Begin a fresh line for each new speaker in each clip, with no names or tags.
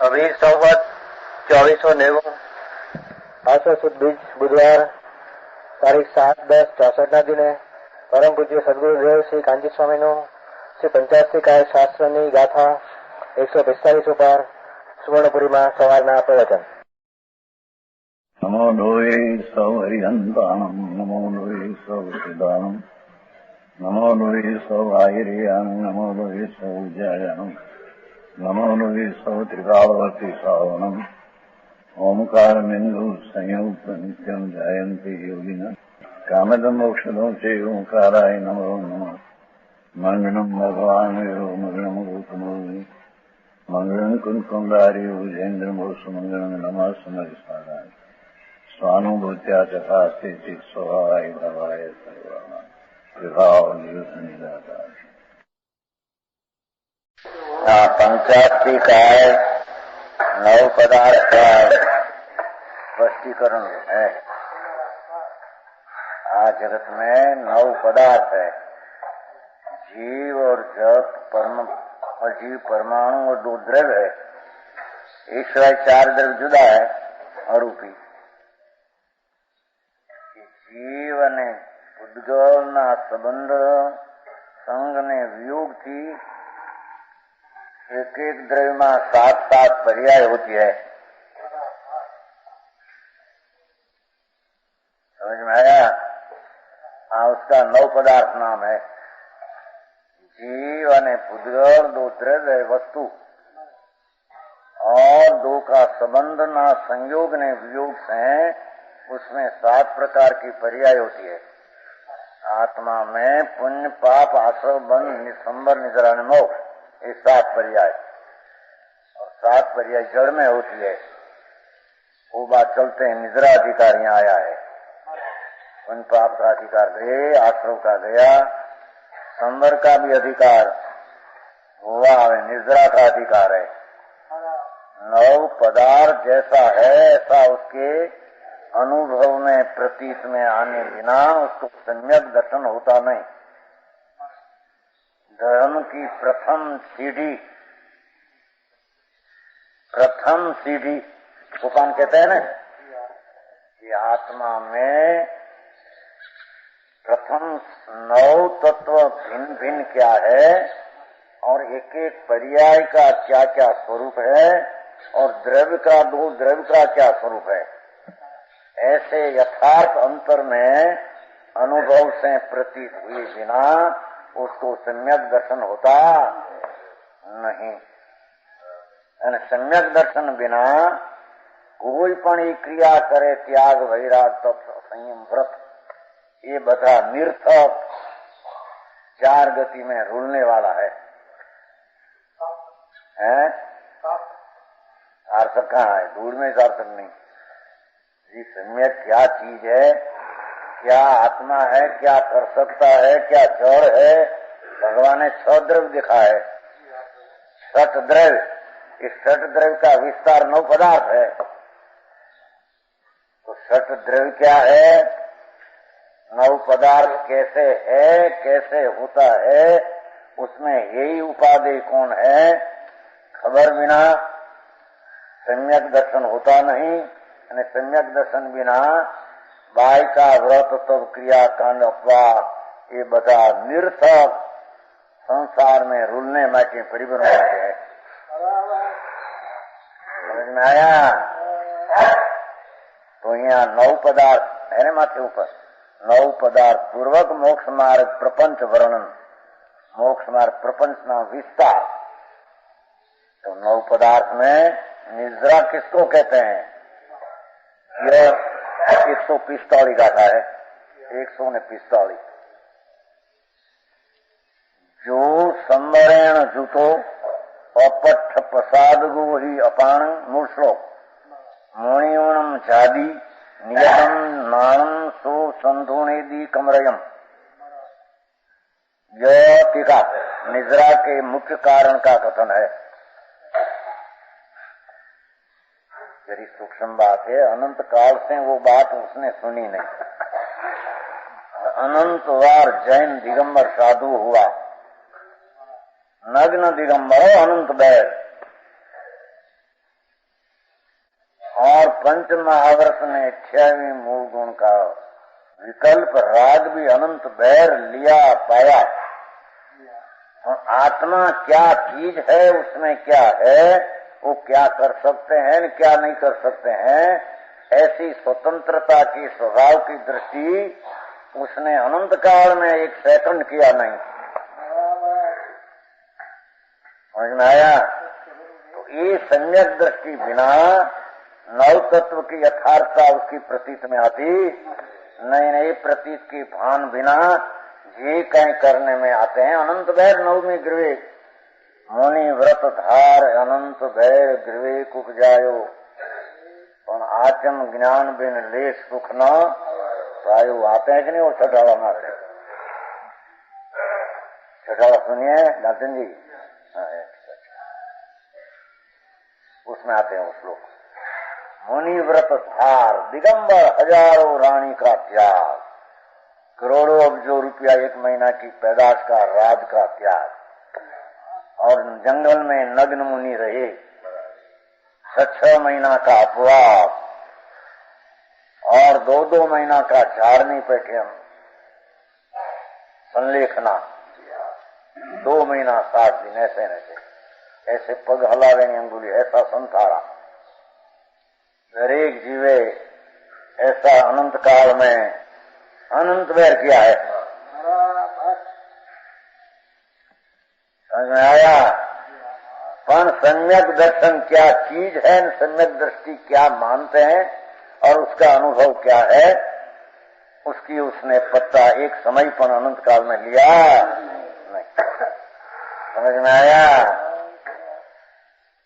अभी संवत 2490 आसो सुद बीज बुधवार तारीख 7/10/64 दिने परम पूज्य सद्गुरुदेव श्री कांची स्वामी नो श्री 85 काय शास्त्र गाथा 145 पर सुवर्णपुरी में सवारना प्रवचन।
नमो लोये सौहरिहंतानम नमो लोये सौदानम नमो लोये सौभागिरियान नमो लोये सौजयानम नमो लोये सौत्रिकालवर्ती सावनम ओंकारमेन्दु संयुक्त नित्यं जयन्ति योगिना कामदं मोक्षदं च ओंकाराय नमो नमः। मंगलम भगवान यो मंगलम गौतमोनि मंगलम कुंकुमधारी उजेन्द्रमोसु मंगलम नमः समरिस्मराय स्वानुभूत्या चकास्ते स्वभावाय भवाय सर्वाणां विभावनिदाता। पंचाक्षी का नव पदार्थ का स्पष्टीकरण है। आज जगत में नव पदार्थ है, जीव और जगत अजीव परमाणु और दो द्रव्य है। एक सिवाय चार द्रव्य जुदा है अरूपी। जीव ने उद्गलना संबंध संग ने वियोग थी एक एक द्रव्य में 7-7 पर्याय होती है। समझ में आया? उसका नव पदार्थ नाम है। जीव ने पुद्गल दो द्रव्य वस्तु और दो का संबंध ना संयोग ने वियोग से उसमें 7 प्रकार की पर्याय होती है। आत्मा में पुण्य पाप आश्रव बंध निसंबर निद्रा मोक्ष ये 7 पर्याय और 7 पर्याय जड़ में होती है। वो बात चलते हैं निद्रा अधिकार यहाँ आया है। पुण्य पाप का अधिकार गए, आश्रव का गया, संवर का भी अधिकार हुआ है, निद्रा का अधिकार है। नव पदार्थ जैसा है ऐसा उसके अनुभव में प्रतीत में आने बिना उसको सम्यक दर्शन होता नहीं। धर्म की प्रथम सीढ़ी दुकान कहते हैं ना कि आत्मा में प्रथम 9 तत्व भिन्न भिन्न क्या है और एक एक पर्याय का क्या क्या स्वरूप है और द्रव्य का दो द्रव्य का क्या स्वरूप है। ऐसे यथार्थ अंतर में अनुभव से प्रतीत हुए बिना उसको सम्यक दर्शन होता नहीं। सम्यक दर्शन बिना कोई पण क्रिया करे, त्याग वैराग तप संयम व्रत ये बता निर्थक 4 गति में रुलने वाला है। सार्थक कहाँ है? दूर में सार्थक नहीं। ये सम्यक क्या चीज है, क्या आत्मा है, क्या कर सकता है, क्या जड़ है। भगवान ने 6 द्रव्य दिखा है, 6 द्रव्य। इस 6 द्रव्य का विस्तार 9 पदार्थ है। तो 6 द्रव्य क्या है, 9 पदार्थ कैसे है, कैसे होता है, उसमें यही उपादेय कौन है, खबर बिना सम्यक दर्शन होता नहीं। सम्यक दर्शन बिना बाय का व्रत तब क्रिया कांड अपवाद ये बता निर्थक संसार में रुलने माटे परिवर्तन है। समझ में आया? तो यहाँ 9 पदार्थ है ना माथे ऊपर। 9 पदार्थ पूर्वक मोक्ष मार्ग प्रपंच वर्णन, मोक्ष मार्ग प्रपंच ना विस्तार। तो 9 पदार्थ में निद्रा किसको कहते हैं? यह 145 गाथा है, 145। जो संवरेण जुतो अपठ प्रसाद गो ही अपाण मूल श्लोक मोणियोणम झादी नियतम नाणम सो संधोनेदी कमरयम। यह टीका निद्रा के मुख्य कारण का कथन है। यदि सूक्ष्म बात है, अनंत काल से वो बात उसने सुनी नहीं। अनंत बार जैन दिगंबर साधु हुआ, नग्न दिगंबरो अनंत बैर। पंच महाव्रत ने 28वें मूल गुण का विकल्प राग भी अनंत बैर लिया पाया। तो आत्मा क्या चीज है, उसमें क्या है, वो क्या कर सकते हैं, क्या नहीं कर सकते हैं, ऐसी स्वतंत्रता की स्वभाव की दृष्टि उसने अनंत काल में एक सेकंड किया नहीं। समझ में आया? तो ये सम्यक दृष्टि बिना नव तत्व की यथार्थता उसकी प्रतीत में आती नहीं। नई प्रतीत की भान बिना जे कहीं करने में आते हैं। अनंत भैर नवमी गृहे मुनि व्रत धार अनंत भैर गृहे उपजायो, और आचम ज्ञान बिन लेश सुख न पायो। आते हैं कि नहीं वो छठाड़ा में आते? छठाड़ा सुनिए लालचंद जी, उसमें आते हैं वो श्लोक। मुनि व्रत धार दिगंबर हजारों रानी का त्याग, करोड़ों अब्जों रुपया एक महीना की पैदाश का राज का त्याग, और जंगल में नग्न मुनि रहे 6 महीना का उपवास, और 2 महीना का झाड़नी पैठन संलेखना, 2 महीना 7 दिन ऐसे पग हलावे नहीं अंगुली, ऐसा संथारा दरेक जीवे ऐसा अनंत काल में अनंत वैर किया है। समझ में आया? पर सम्यक दर्शन क्या चीज है, सम्यक दृष्टि क्या मानते हैं और उसका अनुभव क्या है, उसकी उसने पत्ता एक समय पर अनंत काल में लिया नहीं। समझ में आया?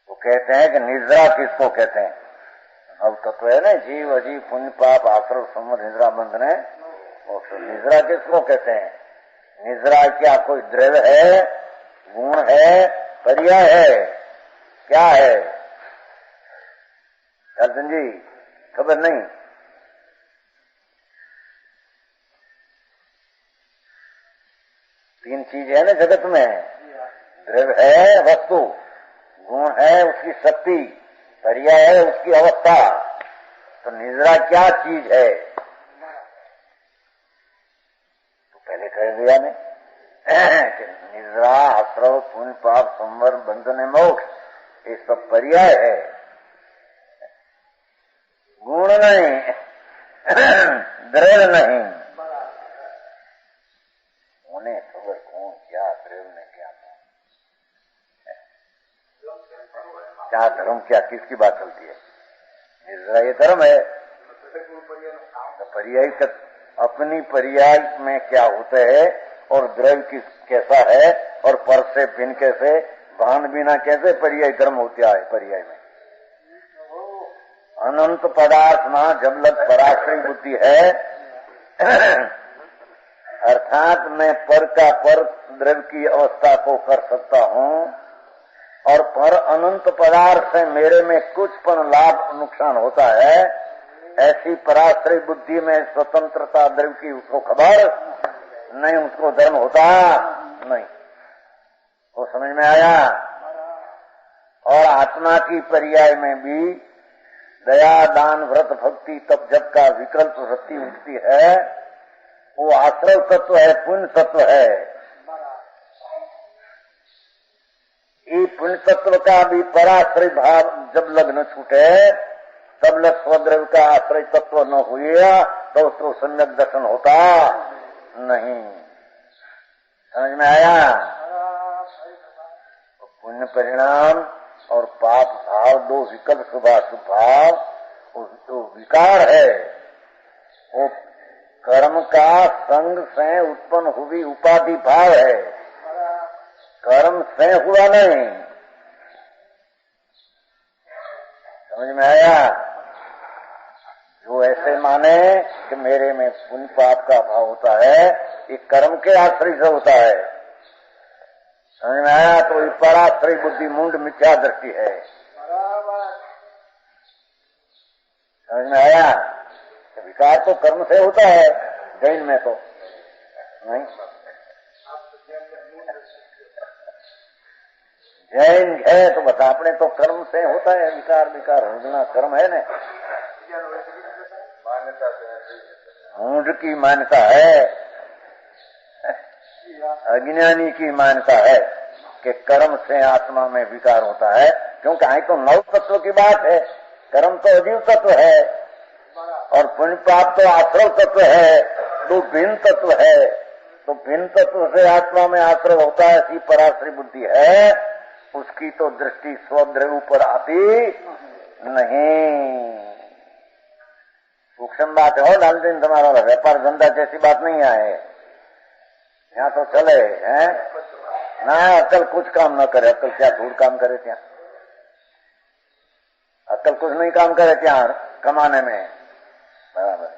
वो कहते हैं कि निद्रा किसको कहते हैं? अब तत्व है ना, जीव अजीव पुण्य पाप आश्रव संबंध निद्रा बंधन है। निद्रा किसको कहते हैं? निद्रा क्या कोई द्रव्य है, गुण है, पर्याय है, क्या है? अर्जुन जी खबर नहीं? तीन चीज है ना जगत में, द्रव्य है वस्तु, गुण है उसकी शक्ति, पर्याय है उसकी अवस्था। तो निद्रा क्या चीज है? तो पहले कह दिया ने कि निद्रा आश्रव पुण्य पाप संवर बंधन मोक्ष ये सब पर्याय है, गुण नहीं, द्रव्य नहीं। उन्हें खबर कौन क्या द्रव्य ने क्या धर्म क्या किसकी बात चलती है? निद्रा ये धर्म है। तो पर्याय अपनी पर्याय में क्या होता है और द्रव्य कैसा है और पर से भिन्न कैसे, भान बिना कैसे पर्याय धर्म होता है? पर्याय में अनंत पदार्थ में जब लग पराश्रय बुद्धि है, अर्थात मैं पर का पर द्रव्य की अवस्था को कर सकता हूँ और पर अनंत पदार्थ से मेरे में कुछ पण लाभ नुकसान होता है, ऐसी पराश्रय बुद्धि में स्वतंत्रता द्रव्य की उसको खबर नहीं, उसको धर्म होता नहीं। वो समझ में आया? और आत्मा की पर्याय में भी दया दान व्रत भक्ति तप जप का विकल्प वृत्ति उठती है, वो आश्रय तत्व है, पुण्य तत्व है। ये पुण्य तत्व का भी पराश्रय भाव जब लग न छूटे, तब लग स्वद्रव्य का आश्रय तत्व न हुए तो उसको सम्यक दर्शन होता नहीं। समझ में आया? तो पुण्य परिणाम और पाप भाव दो विकल्प शुभाशुभ भाव, जो विकार है वो कर्म का संग से उत्पन्न हुई उपाधि भाव है, कर्म से हुआ नहीं। समझ में आया? जो ऐसे माने कि मेरे में पुण्य पाप का भाव होता है, ये कर्म के आश्रय से होता है। समझ में आया? तो ये पराश्रय बुद्धि मुंड मिथ्या दृष्टि है। समझ में आया? तो विकार तो कर्म से होता है, जैन में तो नहीं। जैन है तो बता, अपने तो कर्म से होता है विकार, विकार हृदय कर्म है ना, मूढ़ की मान्यता है, अज्ञानी की मान्यता है कि कर्म से आत्मा में विकार होता है, क्योंकि आई तो नव तत्व की बात है, कर्म तो अजीव तत्व है और पुण्य पाप तो आश्रव तत्व है, तो भिन्न तत्व है। तो भिन्न तत्व से आत्मा में आश्रय होता है, ऐसी पराश्रय बुद्धि है, उसकी तो दृष्टि स्वद्रव्य ऊपर आती नहीं। सूक्ष्म बात है। डाल दिन तुम्हारा व्यापार धंधा जैसी बात नहीं आए, यहाँ तो चले हैं ना, अक्ल कुछ काम न करे, अक्ल क्या धूल काम करे, क्या अक्ल कुछ नहीं काम करे क्या कमाने में, बराबर।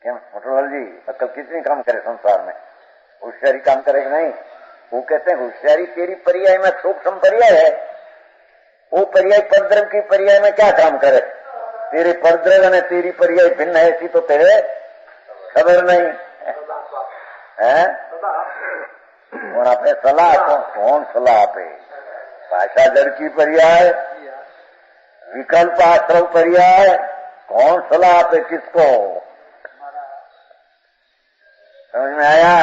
क्यों मोटरलाल जी, अक्ल कितनी काम करे संसार में, होशियारी काम करे कि नहीं? वो कहते हैं होशियारी तेरी पर्याय में सूक्ष्म पर्याय है, वो पर्याय परद्रव्य की पर्याय में क्या काम करे? तेरे परद्रव्य ने तेरी पर्याय भिन्न है, ऐसी तो तेरे खबर नहीं है। और आपने सलाह कौन सलाह आपे? भाषा जड़ की पर्याय, विकल्प आश्रव पर्याय, कौन सलाह आपे किसको? समझ में आया?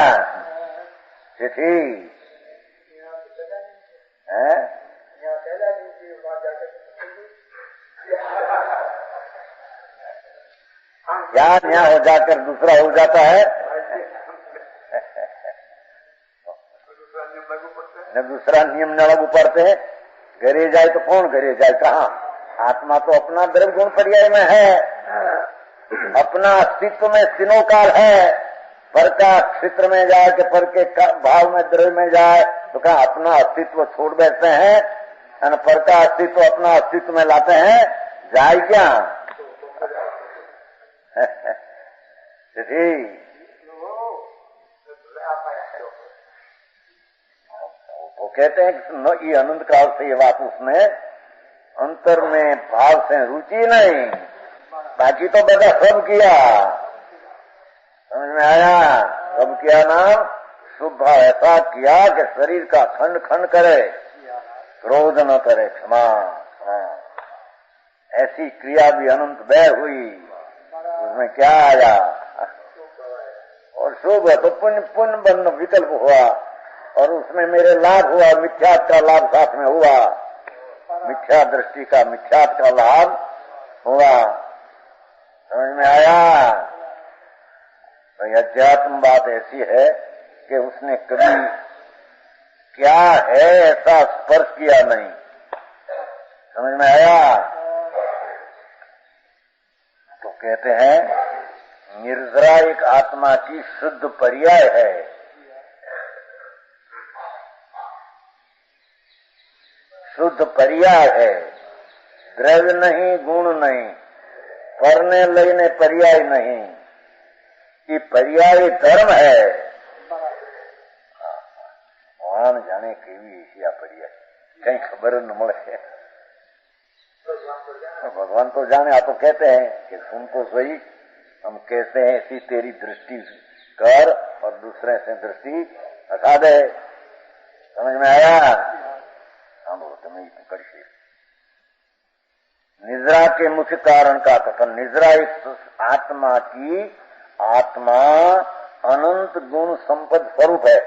चिट्ठी है क्या यहाँ हो जाकर दूसरा हो जाता है न दूसरा नियम न लागू पड़ते हैं। घरे जाए तो कौन घरे जाए, कहाँ? आत्मा तो अपना द्रव्य गुण पर्याय में है, अपना अस्तित्व में सिनोकाल है। पर का क्षेत्र में जाए कि पर के भाव में द्रव्य में जाए तो क्या अपना अस्तित्व छोड़ बैठते हैं और पर का अस्तित्व अपना अस्तित्व में लाते हैं? जाए क्या? वो कहते हैं कि ये अनंत काल से ये बात उसने अंतर में भाव से रुचि नहीं, बाकी तो बड़ा सब किया। समझ में आया? सब किया नाम शुभ भाव ऐसा किया कि शरीर का खंड खंड करे, क्रोध न करे, क्षमा। ऐसी क्रिया भी अनंत व्यय हुई, उसमें क्या आया? और शुभ है तो पुण्य पुण्य बंध विकल्प हुआ और उसमें मेरे लाभ हुआ, मिथ्यात का लाभ साथ में हुआ, मिथ्या दृष्टि का मिथ्यात का लाभ हुआ। समझ में आया? तो अध्यात्म बात ऐसी है कि उसने कभी क्या है ऐसा स्पर्श किया नहीं। समझ में आया? तो कहते हैं निर्जरा एक आत्मा की शुद्ध पर्याय है। शुद्ध पर्याय है, द्रव्य नहीं, गुण नहीं, परने लेने पर्याय नहीं, ये पर्याय धर्म है। भगवान जाने केवी एशिया पर्याय कहीं खबर न મળે। भगवान तो जाने, आप तो कहते हैं कि सुन तो सही, हम कहते हैं ऐसी तेरी दृष्टि कर और दूसरे से दृष्टि हटा दे। समझ में आया? हाँ बोलो तुम्हें पकड़ से निद्रा के मुख्य कारण का कथन। निद्रा एक आत्मा की, आत्मा अनंत गुण संपद स्वरूप है।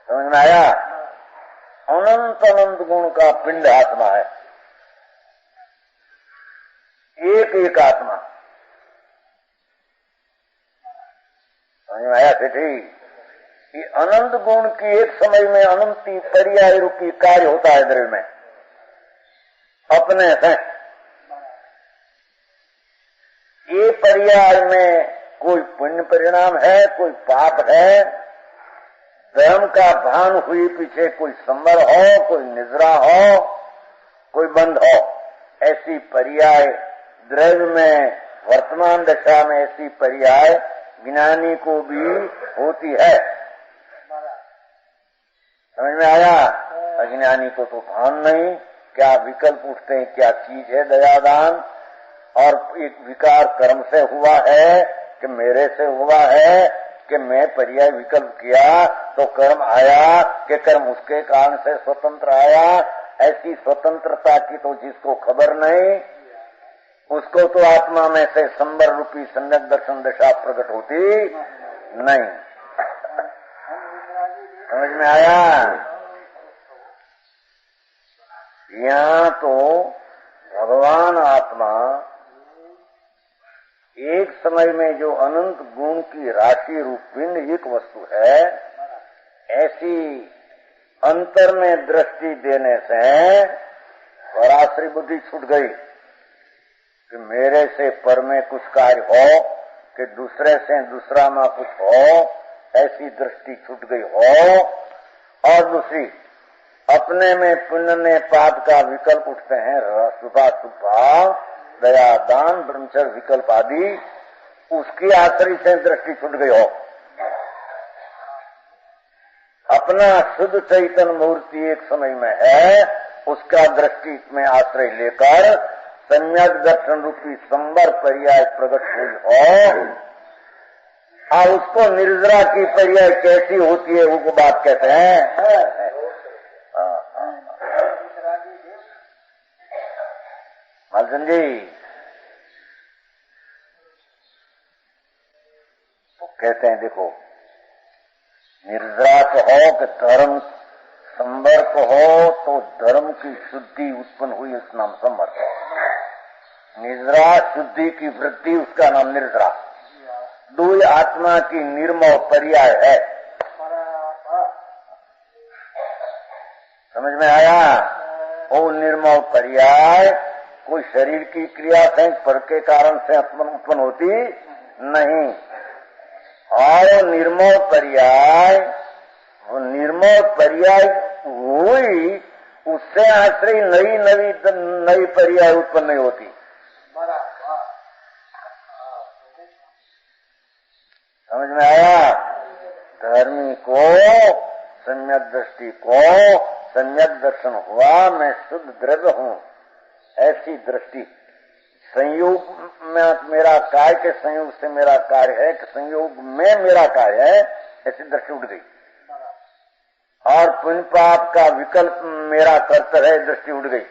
समझ में आया? अनंत अनंत गुण का पिंड आत्मा है, एक एक आत्मा। समझ में आया? ठीक, ये अनंत गुण की एक समय में अनंती पर्याय रूपी कार्य होता है द्रव्य में अपने से। ये पर्याय में कोई पुण्य परिणाम है, कोई पाप है, धर्म का भान हुई पीछे कोई संवर हो, कोई निद्रा हो, कोई बंध हो, ऐसी पर्याय द्रव्य में वर्तमान दशा में ऐसी पर्याय ज्ञानी को भी होती है। समझ में आया? अज्ञानी को तो भान नहीं, क्या विकल्प उठते हैं, क्या चीज है दयादान, और एक विकार कर्म से हुआ है कि मेरे से हुआ है कि मैं पर्याय विकल्प किया तो कर्म आया कि कर्म उसके कारण से स्वतंत्र आया। ऐसी स्वतंत्रता की तो जिसको खबर नहीं उसको तो आत्मा में से संबर रूपी सम्यक दर्शन दशा प्रकट होती नहीं। समझ में आया? यहाँ तो भगवान आत्मा एक समय में जो अनंत गुण की राशि रूप पिंड एक वस्तु है, ऐसी अंतर में दृष्टि देने से पराश्री बुद्धि छूट गई कि मेरे से पर में कुछ कार्य हो कि दूसरे से दूसरा में कुछ हो, ऐसी दृष्टि छूट गई हो। और दूसरी, अपने में पुण्य ने पाप का विकल्प उठते हैं, शुभाशुभ दया दान ब्रह्मचर्य विकल्प आदि, उसकी आश्रय से दृष्टि छूट गई हो। अपना शुद्ध चैतन्य मूर्ति एक समय में है, उसका दृष्टि में आश्रय लेकर सम्यक दर्शन रूपी संबर पर्याय प्रकट हुई हो। और उसको निर्जरा की पर्याय कैसी होती है वो बात कहते हैं। अर्जुन जी तो कहते हैं, देखो निर्जरा को हो कि धर्म संबर को हो, तो धर्म की शुद्धि उत्पन्न हुई, उस नाम संबर। निर्जरा शुद्धि की वृद्धि, उसका नाम निर्जरा। दुई आत्मा की निर्मोह पर्याय है। समझ में आया? वो निर्मोह पर्याय कोई शरीर की क्रिया से पर के कारण से उत्पन्न होती नहीं। और निर्मोह पर्याय हुई, उससे आश्रय नई पर्याय उत्पन्न नहीं होती। समझ में आया? धर्मी को सम्यक दृष्टि को सम्यक दर्शन हुआ, मैं शुद्ध द्रव्य हूँ, ऐसी दृष्टि। संयोग में मेरा कार्य के संयोग से मेरा कार्य है कि संयोग में मेरा कार्य है, ऐसी दृष्टि उठ गई। और पुण्य पाप का विकल्प मेरा कर्तव्य है, दृष्टि उठ गई।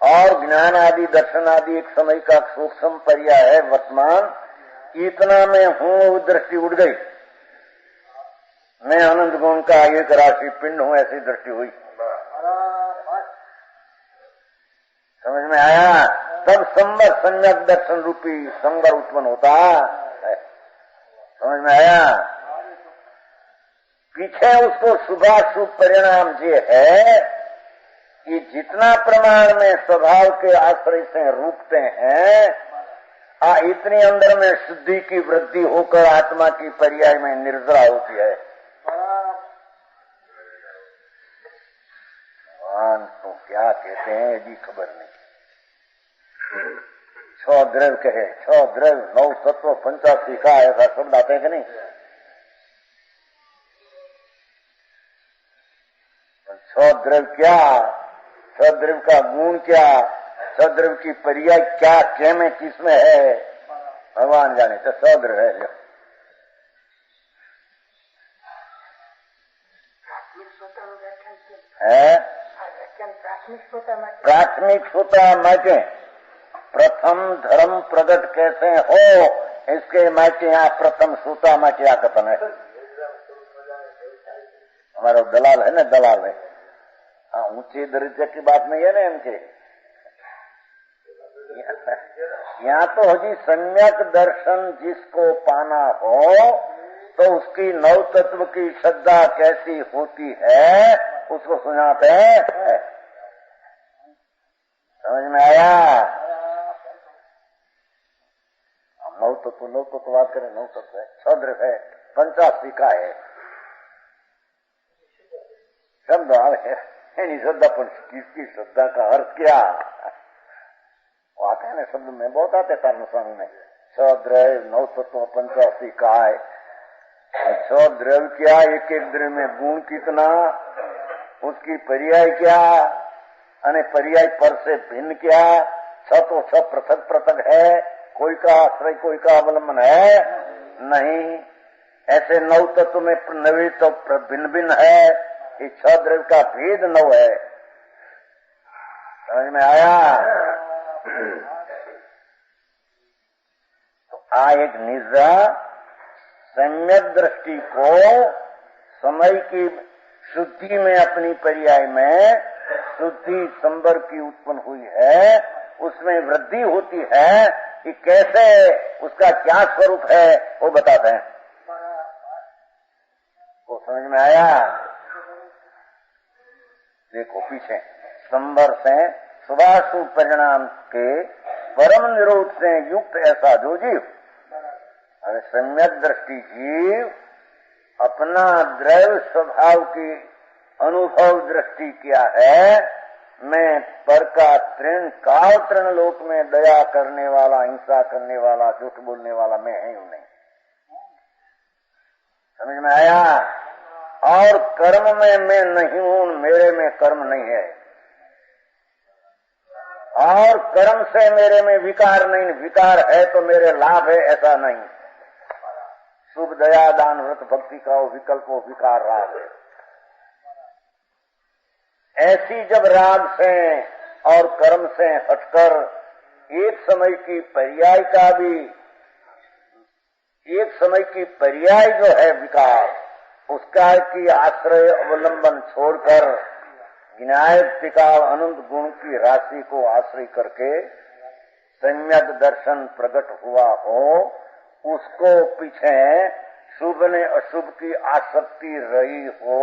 और ज्ञान आदि दर्शन आदि एक समय का सूक्ष्म पर्याय है, वर्तमान इतना मैं हूँ, वो दृष्टि उठ गई। मैं अनंत गुण का एक राशि पिंड हूँ, ऐसी दृष्टि हुई। समझ में आया? तब संबर सम्यक दर्शन रूपी संबर उत्पन्न होता है। समझ में आया? पीछे उसको शुभाशुभ परिणाम ये है कि जितना प्रमाण में स्वभाव के आश्रय से रूपते हैं, इतनी अंदर में शुद्धि की वृद्धि होकर आत्मा की पर्याय में निर्जरा होती है। भगवान तो क्या कहते हैं यदि खबर नहीं। 6 द्रव्य कहे, 6 द्रव्य 9 तत्व 85 का ऐसा शब्द आते हैं कि नहीं? 6 द्रव्य क्या, 6 द्रव्य का गुण क्या, 6 द्रव्य की पर्याय क्या, क्या में किसमें है, भगवान जाने। तो 6 द्रव्य है। प्राथमिक श्रोता मायके प्रथम धर्म प्रकट कैसे हो, इसके मायके यहाँ प्रथम श्रोता मायके कथन है। हमारा दलाल है ना, दलाल है। हाँ, ऊंचे दर्जे की बात नहीं है ना इनके। यहाँ तो हजी सम्यक दर्शन जिसको पाना हो, तो उसकी नव तत्व की श्रद्धा कैसी होती है, उसको सुनाते हैं। समझ में आया? नौ तत्व बात करें, 9 तत्व है, 6 द्रव्य है, 85 का है शब्द है। श्रद्धा पर किसकी श्रद्धा का अर्थ क्या वो आता है ना, शब्द में बहुत आते कर्म संग में। 6 द्रव्य 9 तत्व 85 का है। 6 द्रव्य क्या, एक एक द्रव्य में गुण कितना, उसकी पर्याय क्या, अने पर्याय पर से भिन्न क्या। 6 तो 6 पृथक पृथक है, कोई का आश्रय कोई का अवलंबन है नहीं। ऐसे 9 तत्व में नवी तो भिन्न भिन्न है, ये 6 द्रव्य का भेद 9 है। समझ में आया? एक निद्रा सम्यक दृष्टि को समय की शुद्धि में अपनी पर्याय में शुद्धि संबर की उत्पन्न हुई है, उसमें वृद्धि होती है कि कैसे उसका क्या स्वरूप है वो बताते हैं। वो समझ में आया? देखो पीछे संबर से शुभाशुभ परिणाम के परम निरोध से युक्त ऐसा जो जीव, अरे सम्यक दृष्टि जीव अपना द्रव्य स्वभाव की अनुभव दृष्टि क्या है, मैं पर का तृण काल तृण लोक में दया करने वाला, हिंसा करने वाला, झूठ बोलने वाला मैं है नहीं। समझ में आया? और कर्म में मैं नहीं हूं, मेरे में कर्म नहीं है, और कर्म से मेरे में विकार नहीं, विकार है तो मेरे लाभ है ऐसा नहीं। शुभ दया दान व्रत भक्ति का वो विकल्प वो विकार राग है। ऐसी जब राग से और कर्म से हटकर एक समय की पर्याय का भी, एक समय की पर्याय जो है विकार, उसका की आश्रय अवलंबन छोड़कर विनायक त्रिकाल अनंत गुण की राशि को आश्रय करके सम्यक दर्शन प्रकट हुआ हो, उसको पीछे शुभ ने अशुभ की आसक्ति रही हो,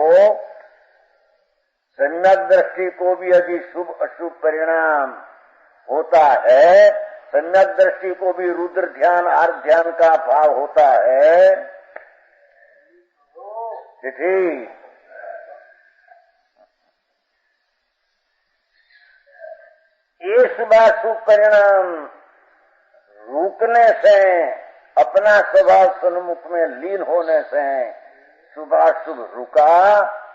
सम्यक दृष्टि को भी यदि शुभ अशुभ परिणाम होता है, सम्यक दृष्टि को भी रुद्र ध्यान अर्घ ध्यान का भाव होता है, ठीक। ये शुभाशुभ परिणाम रुकने से, अपना स्वभाव सन्मुख में लीन होने से शुभाशुभ रुका,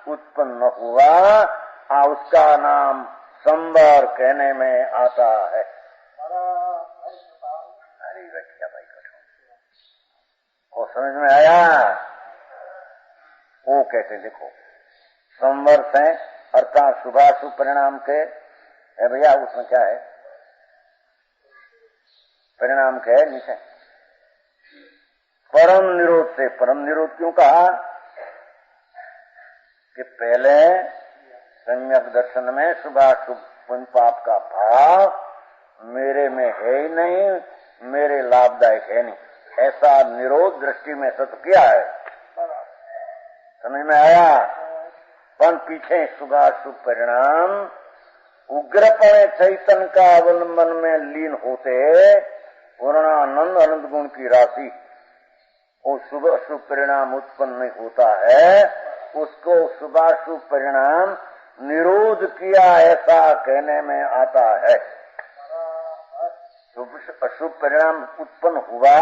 उत्पन्न न हुआ, उसका नाम संबर कहने में आता है। अरे रखिया भाई कठोर को समझ में आया? वो कहते देखो संवर से अर्थात शुभाशुभ परिणाम के है भैया, उसमें क्या है? परिणाम क्या है? नीचे परम निरोध से, परम निरोध क्यों कहा? कि पहले सम्यक दर्शन में शुभाशुभ पुण्य पाप का भाव मेरे में है ही नहीं, मेरे लाभदायक है नहीं, ऐसा निरोध दृष्टि में सत्य किया है। समझ में आया? पर पीछे शुभाशुभ परिणाम उग्रपणे चैतन्य का अवलंबन में लीन होते पूर्णानंद अनंत गुण की राशि, वो शुभ अशुभ परिणाम उत्पन्न नहीं होता है, उसको शुभाशुभ परिणाम निरोध किया ऐसा कहने में आता है। शुभ अशुभ परिणाम उत्पन्न हुआ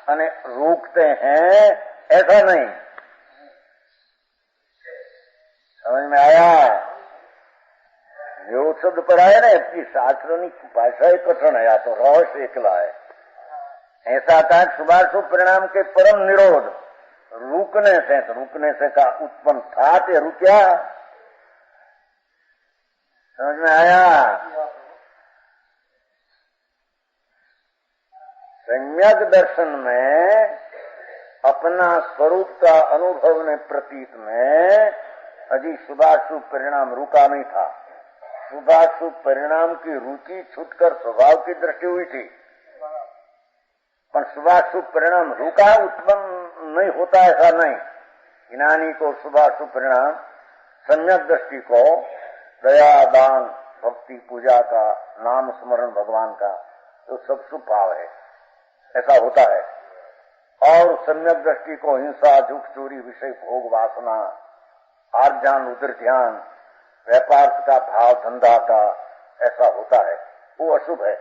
अने रोकते हैं ऐसा नहीं। समझ में आया? जो शब्द पढ़ाए ना अपनी शास्त्रों की भाषा ही कठिन है, या तो रहस्य एकला है। ऐसा था शुभाशुभ परिणाम के परम निरोध रुकने से, तो रुकने से का उत्पन्न था ते रुकया। समझ में आया? सम्यक दर्शन में अपना स्वरूप का अनुभव ने प्रतीत में अजी शुभाशुभ परिणाम रुका नहीं था। शुभाशुभ परिणाम की रुचि छूटकर स्वभाव की दृष्टि हुई थी, पर शुभाशुभ परिणाम रुका उत्पन्न नहीं होता ऐसा नहीं। ज्ञानी को शुभाशुभ परिणाम सम्यक दृष्टि को दया दान भक्ति पूजा का नाम स्मरण भगवान का तो सब शुभ भाव है ऐसा होता है, और सम्यक दृष्टि को हिंसा झूठ चोरी विषय भोग वासना आर्थ ध्यान रुद्र ध्यान व्यापार का भाव धंधा का ऐसा होता है, वो अशुभ है।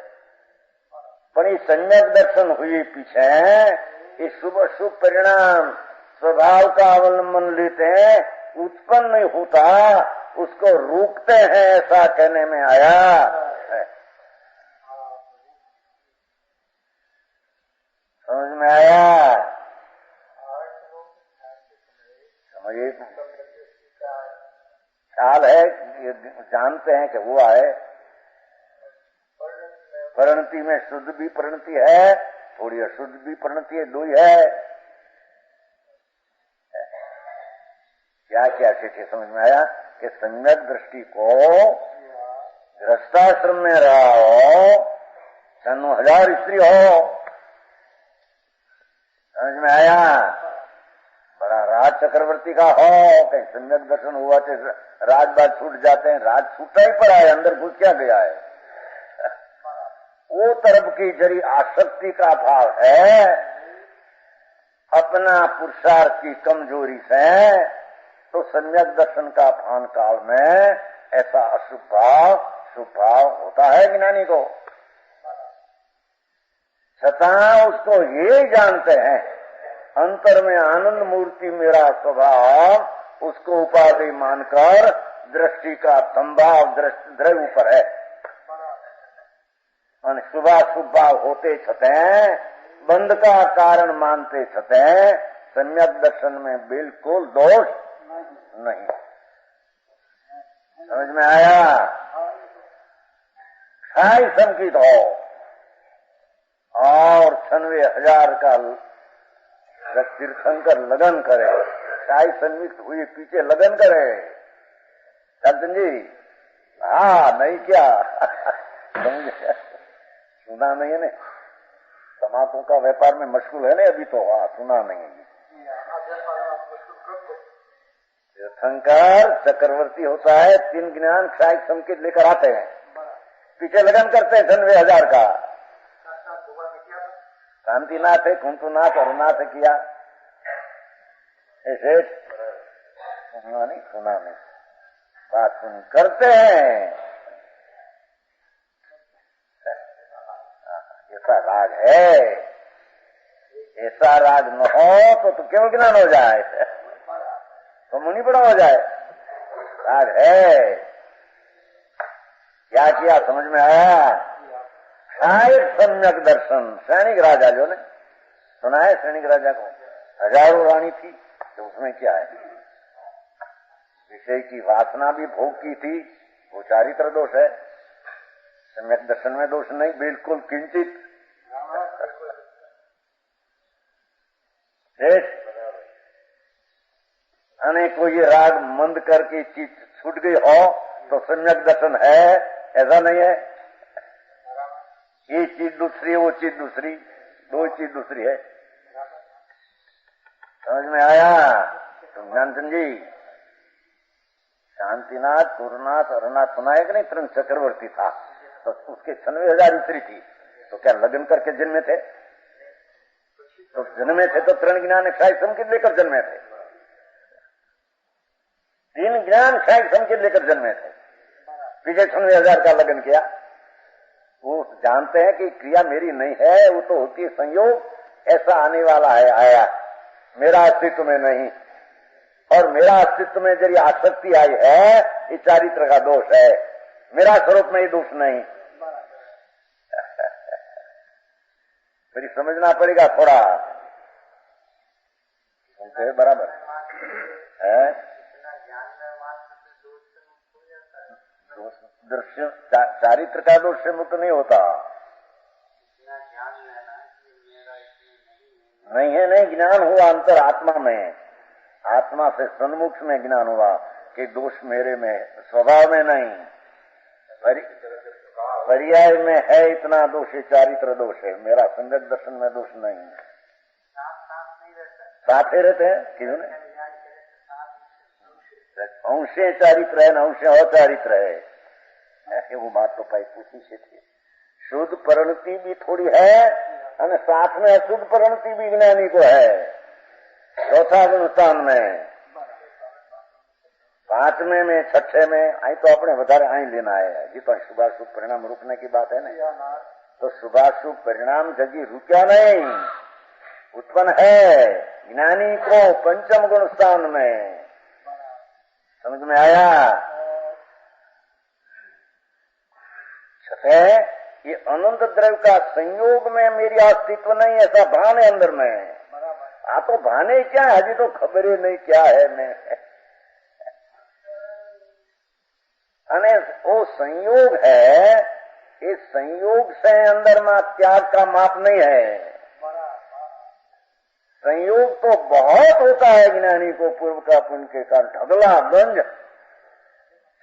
पर ये सम्यक दर्शन हुई पीछे ये शुभ अशुभ परिणाम स्वभाव का अवलंबन लेते हैं, उत्पन्न नहीं होता, उसको रोकते हैं ऐसा कहने में आया है। समझ में आया? समझिए ख्याल है, जानते हैं कि हुआ है। परिणति में शुद्ध भी परिणति है थोड़ी अशुद्ध भी परिणति है, दो ही है। क्या क्या शिष्य समझ में आया कि सम्यक दृष्टि को गृहस्थाश्रम में रहा हो, 1000 स्त्री हो, समझ में आया, बड़ा राज चक्रवर्ती का हो, कहीं सम्यक दर्शन हुआ तो राजबाज छूट जाते हैं, राज छूटा ही पड़ा है, अंदर घुस क्या गया है। वो तरफ की जरी आसक्ति का भाव है, अपना पुरुषार्थ की कमजोरी से, तो सम्यक दर्शन का भान काल में ऐसा अशुभ भाव शुभ भाव होता है ज्ञानी को। छतां उसको ये जानते हैं अंतर में आनंद मूर्ति मेरा स्वभाव, उसको उपाधि मानकर दृष्टि का संभाव द्रव्य ऊपर है। शुभाशुभ भाव होते छते बंध का कारण मानते छते, सम्यक दर्शन में बिल्कुल दोष नहीं। समझ में आया। क्षय संकित हो और 96,000 का तीर्थंकर लगन करे, क्षय संयुक्त हुए पीछे लगन करे। चंदन जी, हाँ नहीं क्या सुना नहीं है ने, तमाकू का व्यापार में मशगूल है ना अभी तो। हाँ सुना नहीं। तीर्थंकर चक्रवर्ती होता है, 3 ज्ञान क्षय संकेत लेकर आते हैं, पीछे लगन करते हैं 96,000 का। शांतिनाथ है, कुंतुनाथ और नाथ किया ऐसे सुना नहीं बात सुन करते हैं। ऐसा राग है, ऐसा राग न हो तो क्यों ज्ञान हो जाए, तो मुनि बड़ा हो जाए। राग है, क्या किया समझ में आया। क्षायक सम्यक दर्शन, सैनिक राजा जो ने सुना है, सैनिक राजा को 1000 रानी थी, तो उसमें क्या है, विषय की वासना भी भोग की थी, वो चारित्र दोष है। सम्यक दर्शन में दोष नहीं, बिल्कुल किंचित। को ये राग मंद करके चीज छूट गई हो तो सम्यक दर्शन है, ऐसा नहीं है। ये चीज दूसरी, वो चीज दूसरी, दो चीज दूसरी है। समझ में आया। तो ज्ञानचंद जी, शांतिनाथ, पूर्णनाथ, अरुणाथ सुना है कि नहीं, तरंग चक्रवर्ती था, तो उसके 96,000 स्त्री थी, तो क्या लगन करके जन्मे थे? तो जन्मे थे तो तरण ज्ञान क्षय संकेत लेकर जन्मे थे, 3 ज्ञान क्षय संकेत लेकर जन्मे थे। पीछे 96,000 का लगन किया। वो जानते हैं कि क्रिया मेरी नहीं है, वो तो होती है संयोग, ऐसा आने वाला है, आया, मेरा अस्तित्व में नहीं, और मेरा अस्तित्व में जरी आसक्ति आई है, ये चारित्र का दोष है, मेरा स्वरूप में ही दोष नहीं। फिर समझना पड़ेगा थोड़ा, उनसे बराबर है। दृश्य चारित्र का दोष से मुक्त नहीं होता, नहीं है, नहीं ज्ञान हुआ अंतर आत्मा में, आत्मा से सन्मुख में ज्ञान हुआ कि दोष मेरे में, स्वभाव में नहीं, पर्याय में है इतना दोष, चारित्र दोष है, मेरा संगत दर्शन में दोष नहीं। साथ ही रहते हैं क्यों नहीं, अंशे चारित्र है न अंशे अचारित्र है, वो बात तो पाई पूछी से थी। शुद्ध परिणति भी थोड़ी है और साथ में अशुद्ध परिणति भी ज्ञानी को है। चौथा गुणस्थान में, 5वें में, 6ठे में आई तो अपने વધારે आई लेना है जी, तो शुभाशुभ परिणाम रुकने की बात है ना, तो शुभाशुभ परिणाम जगी रुका नहीं, उत्पन्न है ज्ञानी को 5म गुणस्थान में। समझ में आया। छठे, ये अनंत द्रव्य का संयोग में मेरी अस्तित्व नहीं, ऐसा भान है अंदर में। आ तो भाने क्या है, अभी तो खबर ही नहीं क्या है मैं। अने वो संयोग है, इस संयोग से अंदर में त्याग का माप नहीं है। संयोग तो बहुत होता है ज्ञानी को पूर्व का पुण्य के कारण ढगला गंज,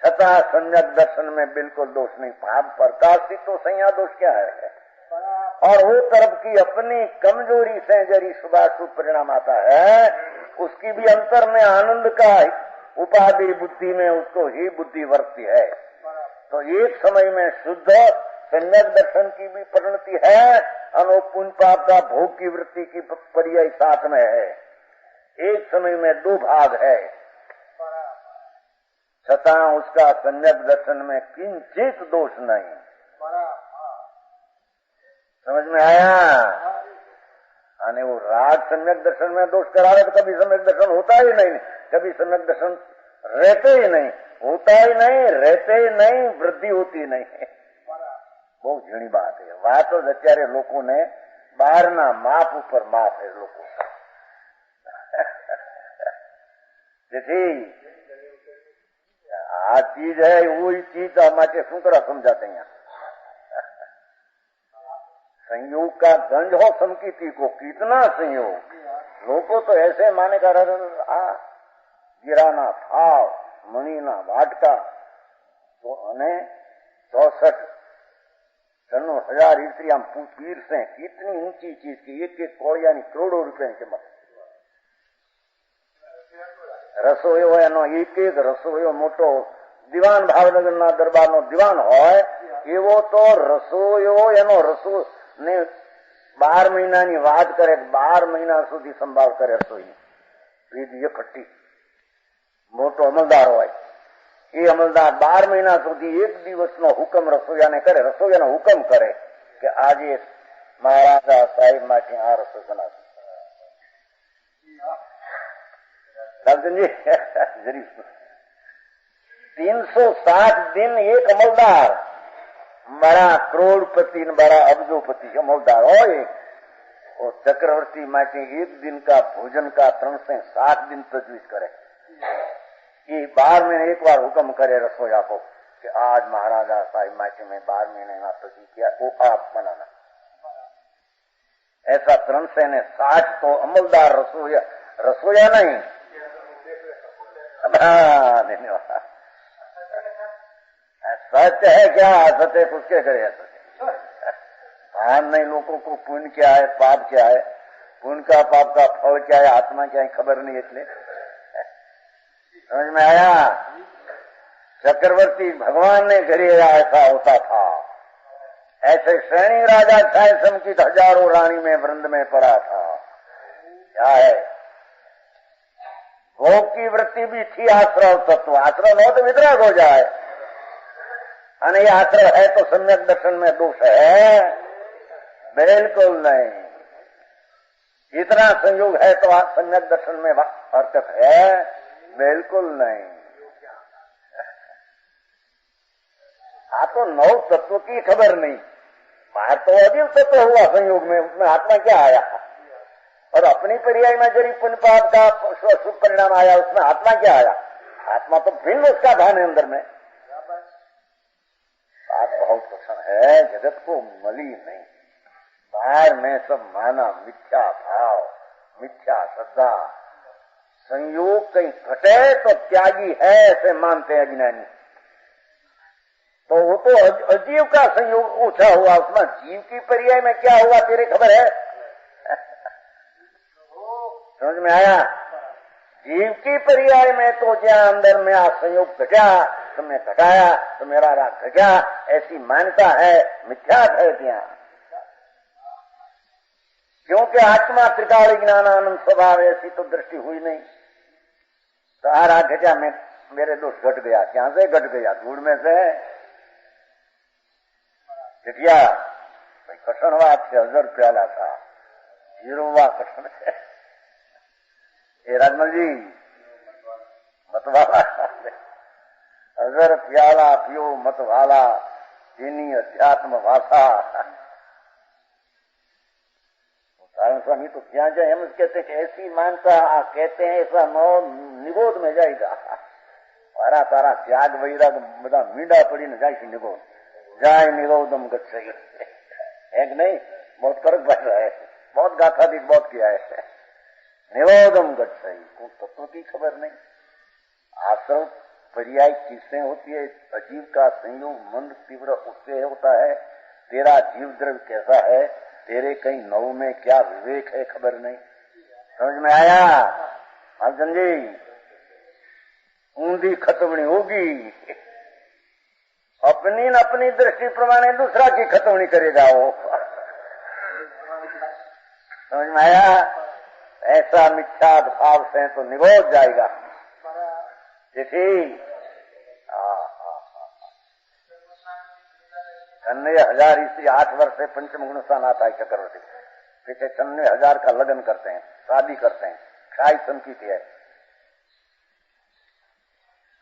छता सम्यक दर्शन में बिल्कुल दोष नहीं। भाव प्रकाशित तो संज्ञा दोष क्या है? और वो तरफ की अपनी कमजोरी से जरी शुभाशुभ परिणाम आता है, उसकी भी अंतर में आनंद का उपाधि बुद्धि में उसको ही बुद्धि वर्तती है। तो एक समय में शुद्ध सम्यक दर्शन की भी परिणति है और पुण्य पाप का भोग की वृत्ति की पर्याय साथ में है। एक समय में दो भाग है, छता उसका सम्यक दर्शन में किंचित दोष नहीं। समझ में आया? वो राग सम्यक दर्शन में दोष करावे तो कभी सम्यक दर्शन होता ही नहीं, कभी सम्यक दर्शन रहते ही नहीं, होता ही नहीं, रहते ही नहीं, वृद्धि होती नहीं। बहुत झीणी बात है। वहां तो અત્યારે લોકોને બહારના માપ ઉપર માપ है લોકો। જેથી આ ચીજ है वही चीज માટે શું કરવા समझाते हैं? संयोग का गंज हो समकीती को, कितना संयोग। लोगों तो ऐसे माने का गिराना थाव मणिना वाटका तो 64,000 ईस्त्रियां पीर से कितनी ऊंची चीज की, एक एक कोड़िया करोड़ों रुपया की कीमत। रसोईयो एनो एक एक रसोईयो मोटो दीवान भावनगर दरबार नो दीवान होय एवो तो रसोईयो एनो रसो ने 12 મહિનાની વાત કરે, 12 મહિના સુધી સંભાળ કરે રસોઈની। વિધિ ખટ્ટી મોટો અમલદાર હોય, એ અમલદાર 12 મહિના સુધી એક દિવસનો હુકમ રસોઈયાને કરે, રસોઈયાનો હુકમ કરે કે આજે મહારાજા સાહેબ માટે આ રસોઈ બનાવો। जी 360 दिन एक अमलदार बड़ा करोड़पति बड़ा अब्जोपति अमलदार हो, और चक्रवर्ती माटे एक दिन का भोजन का 360 दिन तजवीज करे। ये 12 महीने एक बार हुक्म करे रसोईया को कि आज महाराजा साहिब माटे में 12 महीने ना तजवीज किया, वो आप बनाना। ऐसा 360 तो अमलदार रसोईया नहीं। धन्यवाद। सत्य है क्या? सत्य कुछ क्या करे? भान नहीं लोगों को पुण्य क्या है पाप क्या है, पुण्य का पाप का फल क्या है, आत्मा क्या है खबर नहीं। इसलिए समझ में आया? चक्रवर्ती भगवान ने घरे ऐसा होता था, ऐसे श्रेणी राजा छाए समकित हजारों रानी में वृंद में पड़ा था। क्या है? भोग की वृत्ति भी थी, आश्रय तत्व। आश्रय न हो तो वितराग हो जाए, और ये आश्रय है तो सम्यक दर्शन में दोष है? बिल्कुल नहीं। इतना संयोग है तो आज सम्यक दर्शन में हरकत है? बिल्कुल नहीं। तो 9 तत्व की खबर नहीं। बाहर तो अजीब तत्व हुआ संयोग में, उसमें आत्मा क्या आया? और अपनी पर्याय में जरी पुण्य पाप का शुभ परिणाम आया, उसमें आत्मा क्या आया? आत्मा तो भिन्न उसका भान है अंदर में। बात बहुत कठिन है, जगत को मली नहीं। बाहर में सब माना मिथ्या भाव, मिथ्या श्रद्धा। संयोग कहीं घटे तो त्यागी है ऐसे मानते हैं अज्ञानी। तो वो तो अजीव का संयोग ऊंचा हुआ, उसमें जीव की पर्याय में क्या हुआ तेरे खबर है? समझ में आया? जीव की पर्याय में तो जहाँ अंदर में आ संयोग घटा, तुमने घटाया तो मेरा राग घटा, ऐसी मान्यता है, मिथ्या है ત્યાં। क्योंकि आत्मा त्रिकाल ज्ञानानंद स्वभाव, ऐसी तो दृष्टि हुई नहीं। तो आ राग घटा, मेरे दोष घट गया। क्या से घट गया? धूल में से घटिया। भाई कठिन बात से 1000 प्याला था, 0 कठिन है। ये राजमल जी मतवाला 1000 प्याला पियो मतवाला, तेनी अध्यात्म भाषा। सारण स्वामी तो क्या जाए हम कहते कि ऐसी मानता कहते हैं ऐसा निगोद में जाएगा। तारा तारा त्याग वैराग बदा मींडा पड़ी न जाए निगोद, जाए निगोदम गच्छे है कि नहीं? बहुत फर्क पड़ रहा है। बहुत गाथा भी बहुत किया है। निरोधम गच्छति, को तत्व की खबर नहीं। आश्रव पर्याय किससे होती है? अजीव का संयोग मंद तीव्र उससे होता है। तेरा जीव द्रव्य कैसा है, तेरे कहीं नव में क्या विवेक है, खबर नहीं। समझ में आया? अर्जुन जी, ऊंधी खतवणी होगी, अपनी न अपनी दृष्टि प्रमाणे दूसरा की खतवणी करे जाओ। समझ में आया? ऐसा मिथ्या भाव से तो निगोज जाएगा। देखिए 96,000 इसी 8 वर्ष से पंचम गुण स्थान आता है चक्रवर्ती। पीछे 96,000 का लगन करते हैं, शादी करते हैं, खाई संकीत है।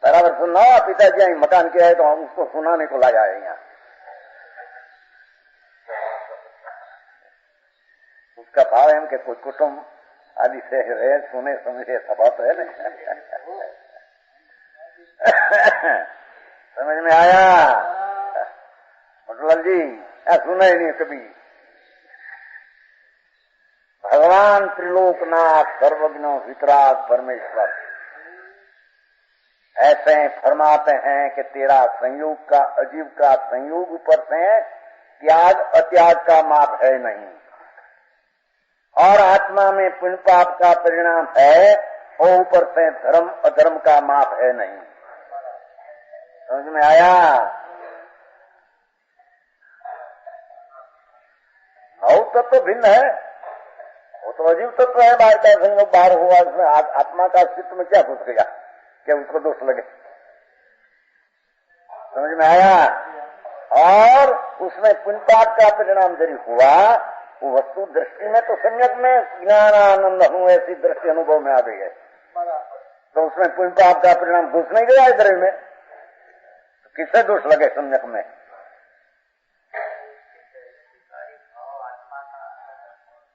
बराबर सुनना, पिताजी यही मकान किया है तो हम उसको सुनाने को लाया है यहाँ। उसका भाव है कि कोई कुटुंब आदि से रहे, सुने समझे सभा तो है ना। समझ में आया? मतलब जी सुना ही नहीं कभी। भगवान त्रिलोकनाथ सर्वज्ञ वितराग परमेश्वर ऐसे फरमाते हैं कि तेरा संयोग का अजीव का संयोग ऊपर से त्याग अत्याग का माप है नहीं, और आत्मा में पुण्य पाप का परिणाम है, और ऊपर से धर्म अधर्म का माप है नहीं। समझ में आया? और तत्व भिन्न है, वो तो अजीव तत्व है। बाहर का संयोग बाहर हुआ, उसमें आत्मा का अस्तित्व में क्या घुस गया, क्या उसको दोष लगे? समझ में आया? और उसमें पुण्य पाप का परिणाम यदि हुआ, वो वस्तु दृष्टि में तो सम्यक में ज्ञान आनंद हूं ऐसी दृष्टि अनुभव में आ गई है, तो उसमें पुण्य पाप का परिणाम घुस नहीं गया इधर में, तो किससे दोष लगे सम्यक में?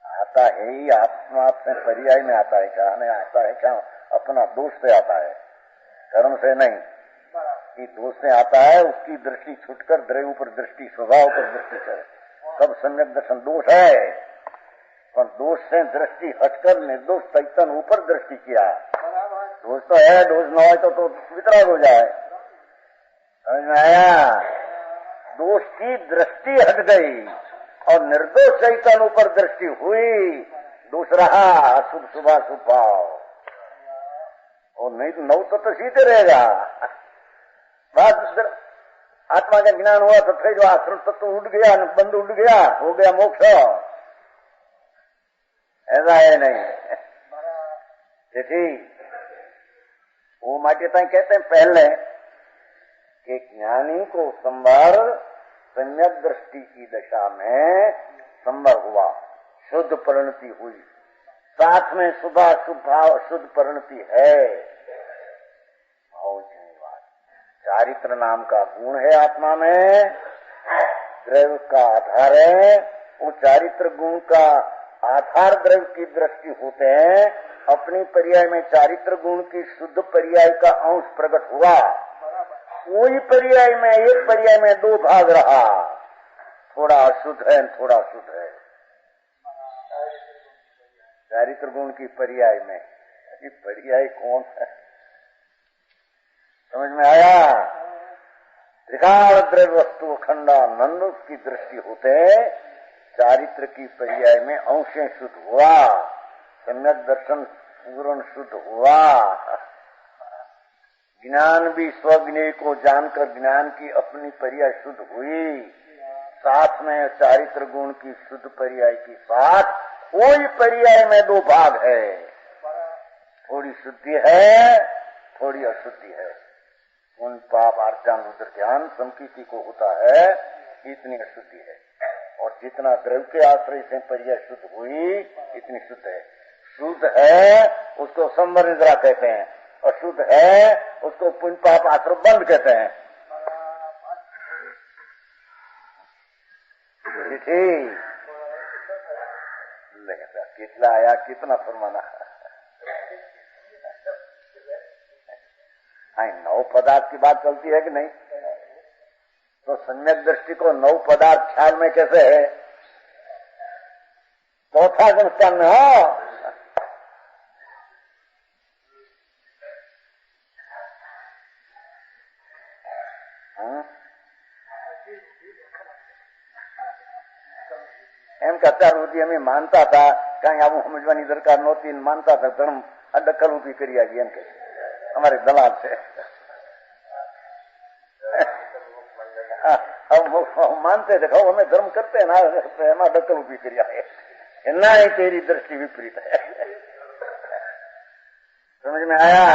आता है ही आत्मा से पर्याय में आता है क्या? नहीं आता है क्या? अपना दोष से आता है, कर्म से नहीं। कि दोष से आता है, उसकी दृष्टि छूटकर द्रव्य पर दृष्टि, स्वभाव पर दृष्टि करे, सब सम्यक दर्शन दोष है। पर दोष से दृष्टि हटकर निर्दोष चैतन ऊपर दृष्टि किया। दोष तो है, दोष न हो तो वितराग हो जाए। समझ में आया? दोष की दृष्टि हट गई और निर्दोष चैतन ऊपर दृष्टि हुई, दोष रहा अशुभ शुभाशुभ भाव, और नहीं तो नव तो सीधे रहेगा। बात आत्मा का ज्ञान हुआ तो फिर जो आश्रम तत्व उठ गया, बंद उठ गया, हो गया मोक्ष। ऐसा है नहीं। ठीक, वो मान्यता कहते हैं पहले कि ज्ञानी को संवर सम्यक दृष्टि की दशा में संवर हुआ, शुद्ध परिणति हुई, साथ में शुभ भाव शुद्ध परिणति है। चारित्र नाम का गुण है आत्मा में, द्रव्य का आधार है। वो चारित्र गुण का आधार द्रव्य की दृष्टि होते हैं। अपनी पर्याय में चारित्र गुण की शुद्ध पर्याय का अंश प्रकट हुआ। कोई पर्याय में, एक पर्याय में दो भाग रहा, थोड़ा अशुद्ध है, थोड़ा शुद्ध है। चारित्र गुण की पर्याय में ये पर्याय कौन है? समझ में आया? त्रिकाल द्रव्य वस्तु अखंडानंद की दृष्टि होते, चारित्र की पर्याय में अंशें शुद्ध हुआ, सम्यक दर्शन पूर्ण शुद्ध हुआ। ज्ञान भी स्वज्ञेय को जानकर ज्ञान की अपनी पर्याय शुद्ध हुई, साथ में चारित्र गुण की शुद्ध पर्याय के साथ कोई पर्याय में दो भाग है, थोड़ी शुद्धि है, थोड़ी अशुद्धि है। उन पाप अर्जन रुद्र ध्यान संकीर्ति को होता है, इतनी अशुद्धि है। और जितना द्रव्य के आश्रय से पर्याय शुद्ध हुई, इतनी शुद्ध है। शुद्ध है उसको संवर निद्रा कहते हैं, अशुद्ध है उसको पुण्य पाप आश्रय बंद कहते हैं। कितना आया, कितना फरमाना। नौ पदार्थ की बात चलती है कि नहीं? तो सम्यक दृष्टि को नौ पदार्थ ख्याल में कैसे है? चौथा संस्थान में हो, એમ કે અત્યાર સુધી અમે માનતા હતા, કઈ આવું સમજવાની દરકાર નહોતી, માનતા હતા ધર્મ આ દખલ ઉભી કરી આવી. એમ કે અમારે દલાલ છે, માનते थे खाओ हमें धर्म करते हैं ना, एमा दखल उभी करी है ना, ही तेरी दृष्टि विपरीत है. समझ में आया?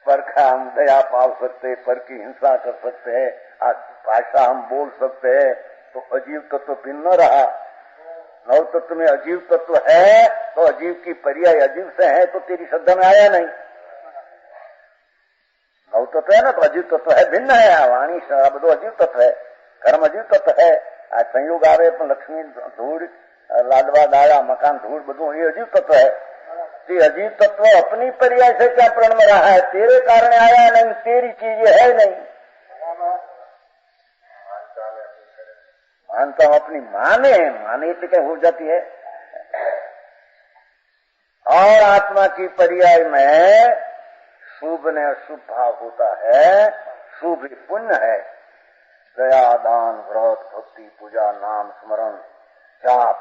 पर का हम दया पाल सकते, पर की हिंसा कर सकते हैं, आज भाषा हम बोल सकते हैं, तो अजीव तत्व भिन्न न रहा. नव तत्व में अजीव तत्व है तो अजीव की पर्याय अजीव से है, तो तेरी श्रद्धा में आया नहीं. नव तत्व है ना, तो अजीव तत्व है, भिन्न है. वाणी બધું अजीव तत्व है, कर्म अजीव तत्व है. आज संयोग आवे तो लक्ष्मी धूड़, लाडवा डाला, मकान धूड़, બધું ये अजीव तत्व है. ये अजीव तत्व अपनी पर्याय से क्या प्रण में रहा है, तेरे कारण आया नहीं, तेरी चीज ये है नहीं. मानता हूं अपनी माने तो क्या हो जाती है. और आत्मा की पर्याय में शुभ ने अशुभ भाव होता है. शुभ पुण्य है, दया, दान, व्रत, भक्ति, पूजा, नाम स्मरण, जाप,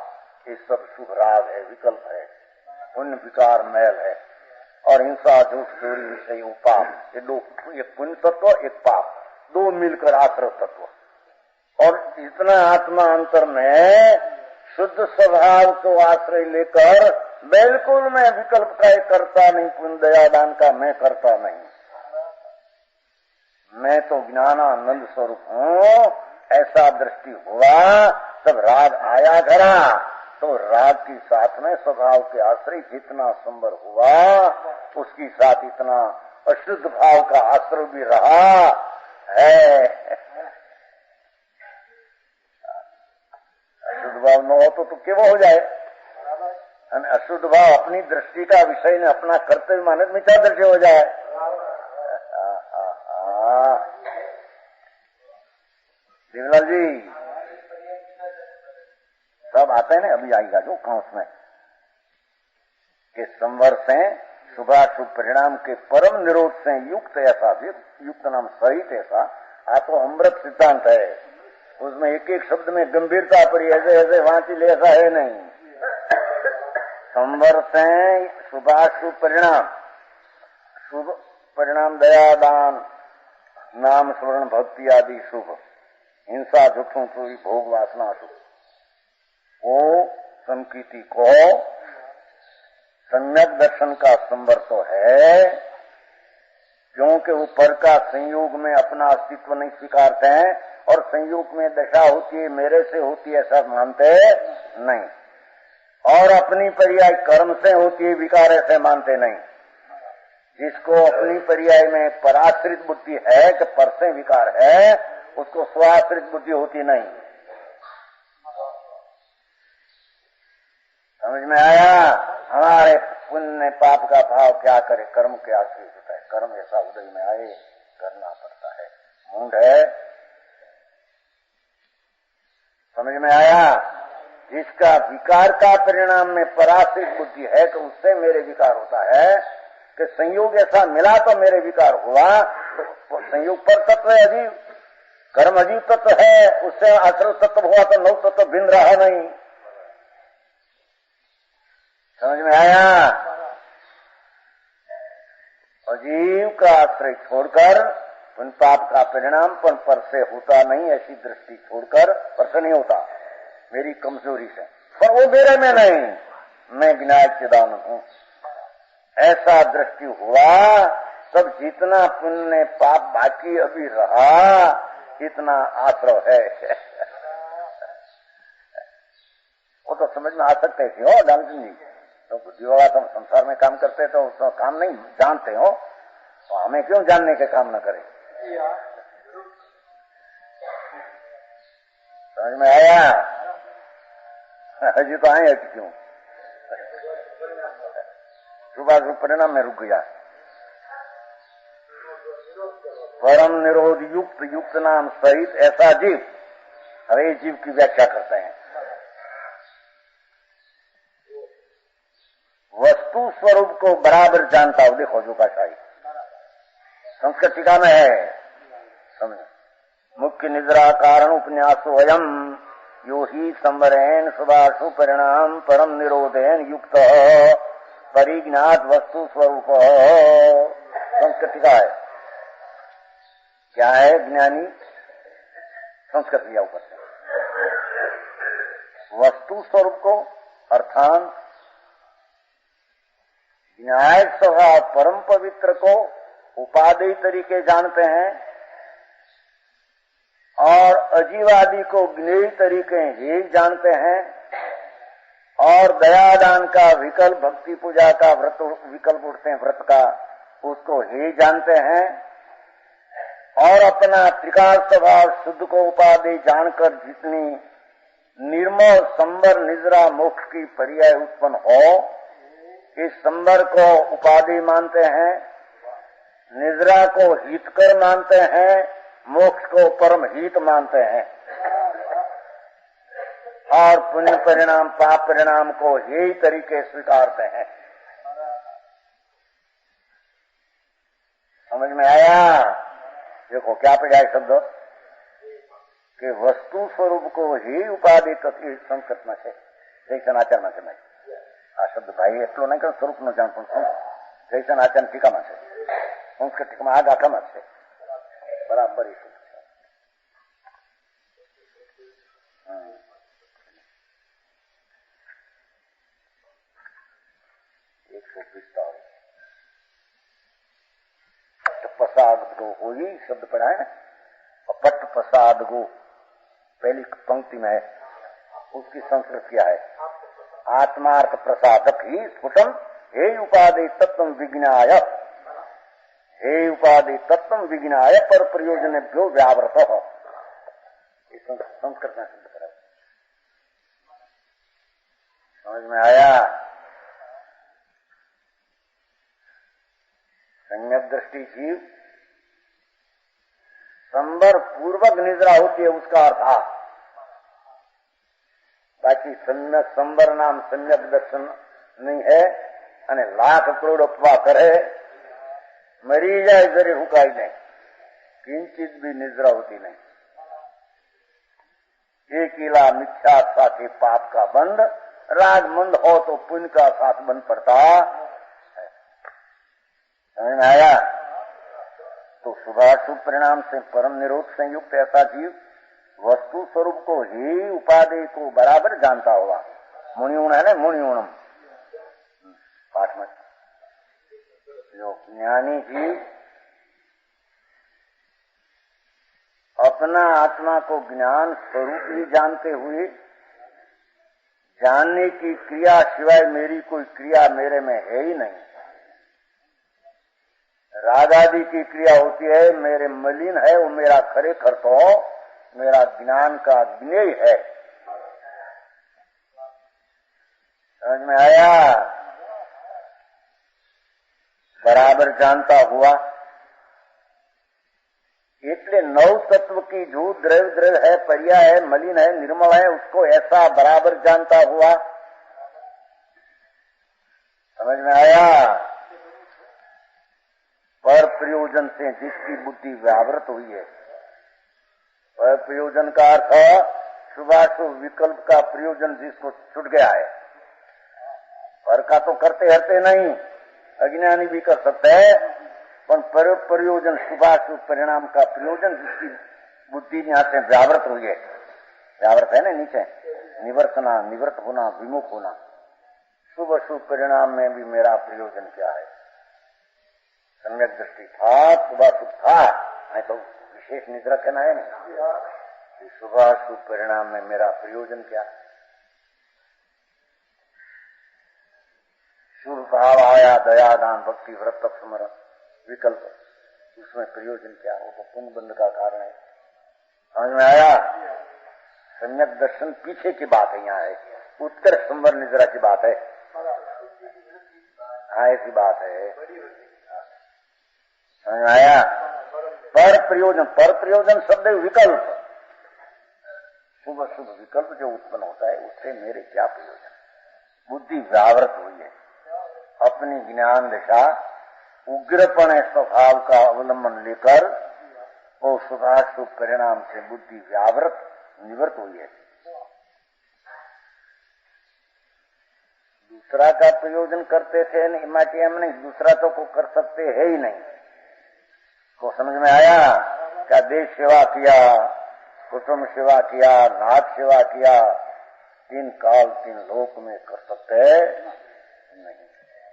ये सब शुभ राग है, विकल्प है. पुण्य विकार मैल है. और हिंसा, झूठ, चोरी, विषय, पाप, ये दो, एक पुण्य तत्व, एक पाप, दो मिलकर आश्रय तत्व. और इतना आत्मा अंतर में शुद्ध स्वभाव को आश्रय लेकर बिल्कुल मैं विकल्प का करता नहीं, पुण्य दया दान का मैं करता नहीं. मैं तो ज्ञानानंद स्वरूप हूँ, ऐसा दृष्टि हुआ. तब राग आया घरा, तो राग के साथ में स्वभाव के आश्रय जितना संबर हुआ, उसके साथ इतना अशुद्ध भाव का आश्रय भी रहा है. अशुद्ध भाव न हो तो केवो हो जाए. अशुद्ध भाव अपनी दृष्टि का विषय ने अपना कर्तव्य माने मिथ्या दृष्टि हो जाए. देवलाल जी सब आते हैं ना, अभी आएगा जो कांस में कि संवर से शुभाशुभ परिणाम के परम निरोध से युक्त ऐसा, युक्त नाम सहित ऐसा, आ तो अमृत सिद्धांत है. उसमें एक एक शब्द में गंभीरता पर ऐसे ऐसे वांचिल ऐसा है नहीं. संवर से शुभाशुभ परिणाम, शुभ परिणाम दया दान नाम स्मरण भक्ति आदि शुभ, हिंसा झूठों चोरी भोग वासना शुभ, वो संकीर्ति को सम्यक दर्शन का संवर तो है, क्योंकि वो पर का संयोग में अपना अस्तित्व नहीं स्वीकारते हैं, और संयोग में दशा होती है मेरे से होती है ऐसा मानते नहीं, और अपनी पर्याय कर्म से होती है विकार ऐसे मानते नहीं. जिसको अपनी पर्याय में पराश्रित बुद्धि है कि पर से विकार है, उसको स्वाश्रित बुद्धि होती नहीं. समझ में आया? हमारे पुण्य पाप का भाव क्या करे, कर्म के आश्रित होता है. कर्म ऐसा उदय में आए करना पड़ता है. मूड है. समझ में आया? जिसका विकार का परिणाम में पराश्रित बुद्धि है तो उससे मेरे विकार होता है कि संयोग ऐसा मिला तो मेरे विकार हुआ. तो संयोग पर तत्व है अजीव, कर्म अजीव तत्व है, उससे आश्रय तत्व हुआ तो नव तत्व भिन्न रहा नहीं. समझ में आया? अजीव का आश्रय छोड़कर पुण्य पाप का परिणाम पर से होता नहीं, ऐसी दृष्टि छोड़कर पर से नहीं होता मेरी कमजोरी से, पर वो मेरे में नहीं, मैं विनायक चिदानंद हूँ. ऐसा दृष्टि हुआ तब जितना पुण्य पाप बाकी अभी रहा इतना आश्रय है. वो तो समझ में आ सकते थे हो डालचंद जी. तो बुद्धि वाला तुम संसार में काम करते तो उसका काम नहीं जानते हो, तो हमें क्यों जानने के काम न करें. समझ में आया? हजी तो आए क्यों? शुभाशुभ परिणाम में रुक गया. परम निरोध युक्त, युक्त नाम सहित ऐसा जीव. अब ये जीव की व्याख्या करते हैं. वस्तु स्वरूप को बराबर जानता हो. देखो जो का शाही संस्कृत टीका में है, समझ। मुख्य निद्रा कारण उपन्यासो अयम यो ही संवरेण सुभाषु परिणाम परम निरोधेन युक्त परिज्ञात वस्तु स्वरूप। संस्कृत का है, क्या है ज्ञानी? संस्कृत लिया ऊपर से वस्तु स्वरूप को अर्थात न्याय स्वभाव परम पवित्र को उपादेय तरीके जानते हैं और अजीवादि को ज्ञेय तरीके ही जानते हैं और दयादान का विकल्प भक्ति पूजा का व्रत विकल्प उठते हैं व्रत का उसको ही जानते हैं और अपना त्रिकाल स्वभाव शुद्ध को उपादेय जानकर जितनी निर्मल संवर निद्रा मोक्ष की पर्याय उत्पन्न हो इस संवर को उपादेय मानते हैं, निद्रा को हितकर मानते हैं, मोक्ष को परम हित मानते हैं और पुण्य परिणाम पाप परिणाम को यही तरीके स्वीकारते हैं। समझ में आया? देखो क्या पड़ा है शब्द कि वस्तु स्वरूप को ही उपाधि तस्वीर संस्कृत में से जैसन आचार में से आ शब्द भाई एटलो नहीं कर स्वरूप नो जान जैसन आचार टीका में से संस्कृत टीका में आगा कम से बराबर ही शुद्ध पसाद गो वही शब्द पढ़ा है और पट प्रसाद गो पहली पंक्ति में है उसकी संस्कृत क्या है? आत्मार्थ प्रसादक ही स्फुटम हे उपादेय तत्व विज्ञाय हे उपादेय तत्व विज्ञाय पर प्रयोजनेभ्यो व्यावृत। संस्कृत में शब्द पढ़ा, समझ में आया? सम्यक दृष्टि जीव संवर पूर्वक निद्रा होती है उसका अर्थ। बाकी सम्यक संवर नाम सम्यक दर्शन नहीं है અને लाख करोड़ अपवा करे मरी जाए जरे हुकाई नहीं, किंचित भी निद्रा होती नहीं। एक इला मिथ्या साथे पाप का बंध, राग मंद हो तो पुण्य का साथ बंध पड़ता है। समझ में आया? तो शुभाशुभ परिणाम से परम निरोध से युक्त ऐसा जीव वस्तु स्वरूप को ही उपादेय को बराबर जानता हुआ मुनिउण है ना, मुनिउणम पाठ में जो ज्ञानी जीव अपना आत्मा को ज्ञान स्वरूप ही जानते हुए जानने की क्रिया सिवाय मेरी कोई क्रिया मेरे में है ही नहीं। राग आदि की क्रिया होती है मेरे मलिन है वो मेरा खरेखर तो मेरा ज्ञान का ज्ञेय है। समझ में आया? बराबर जानता हुआ इसलिए नौ तत्व की जो द्रव्य है पर्याय है मलिन है निर्मल है उसको ऐसा बराबर जानता हुआ। समझ में आया? पर प्रयोजन से जिसकी बुद्धि व्यावृत हुई है, पर प्रयोजन का अर्थ शुभाशुभ विकल्प का प्रयोजन जिसको छूट गया है, पर का तो करते हरते नहीं, अज्ञानी भी कर सकते हैं, पर प्रयोजन शुभाशुभ परिणाम का प्रयोजन जिसकी बुद्धि यहाँ से व्यावृत हुई है, व्यावृत है ना नीचे निवर्तना निवृत्त होना विमुख होना, शुभ शुभ परिणाम में भी मेरा प्रयोजन क्या है? सम्यक दृष्टि था, शुभाशुभ था, नहीं तो विशेष निद्रा कहना है ना। शुभाशुभ परिणाम में मेरा प्रयोजन क्या? शुभ भाव आया दया दान भक्ति व्रत स्मरण विकल्प, उसमें प्रयोजन क्या? वो तो पुण्य बंध का कारण है। समझ में आया? सम्यक दर्शन पीछे की बात है, यहाँ है उत्तर संवर निद्रा की बात है। हाँ ऐसी बात है। समझ में आया? पर प्रयोजन शब्द विकल्प, शुभ शुभ विकल्प जो उत्पन्न होता है उससे मेरे क्या प्रयोजन? बुद्धि व्यावृत हुई है, अपनी ज्ञान दिशा उग्रपण स्वभाव का अवलंबन लेकर वो शुभाशुभ परिणाम से बुद्धि व्यावृत निवृत्त हुई है। दूसरा का प्रयोजन करते थे नहीं, हम नहीं, दूसरा तो को कर सकते है ही नहीं। तो समझ में आया? क्या देश सेवा किया, कुटुंब सेवा किया, नाथ सेवा किया, 3 काल 3 लोक में कर सकते नहीं।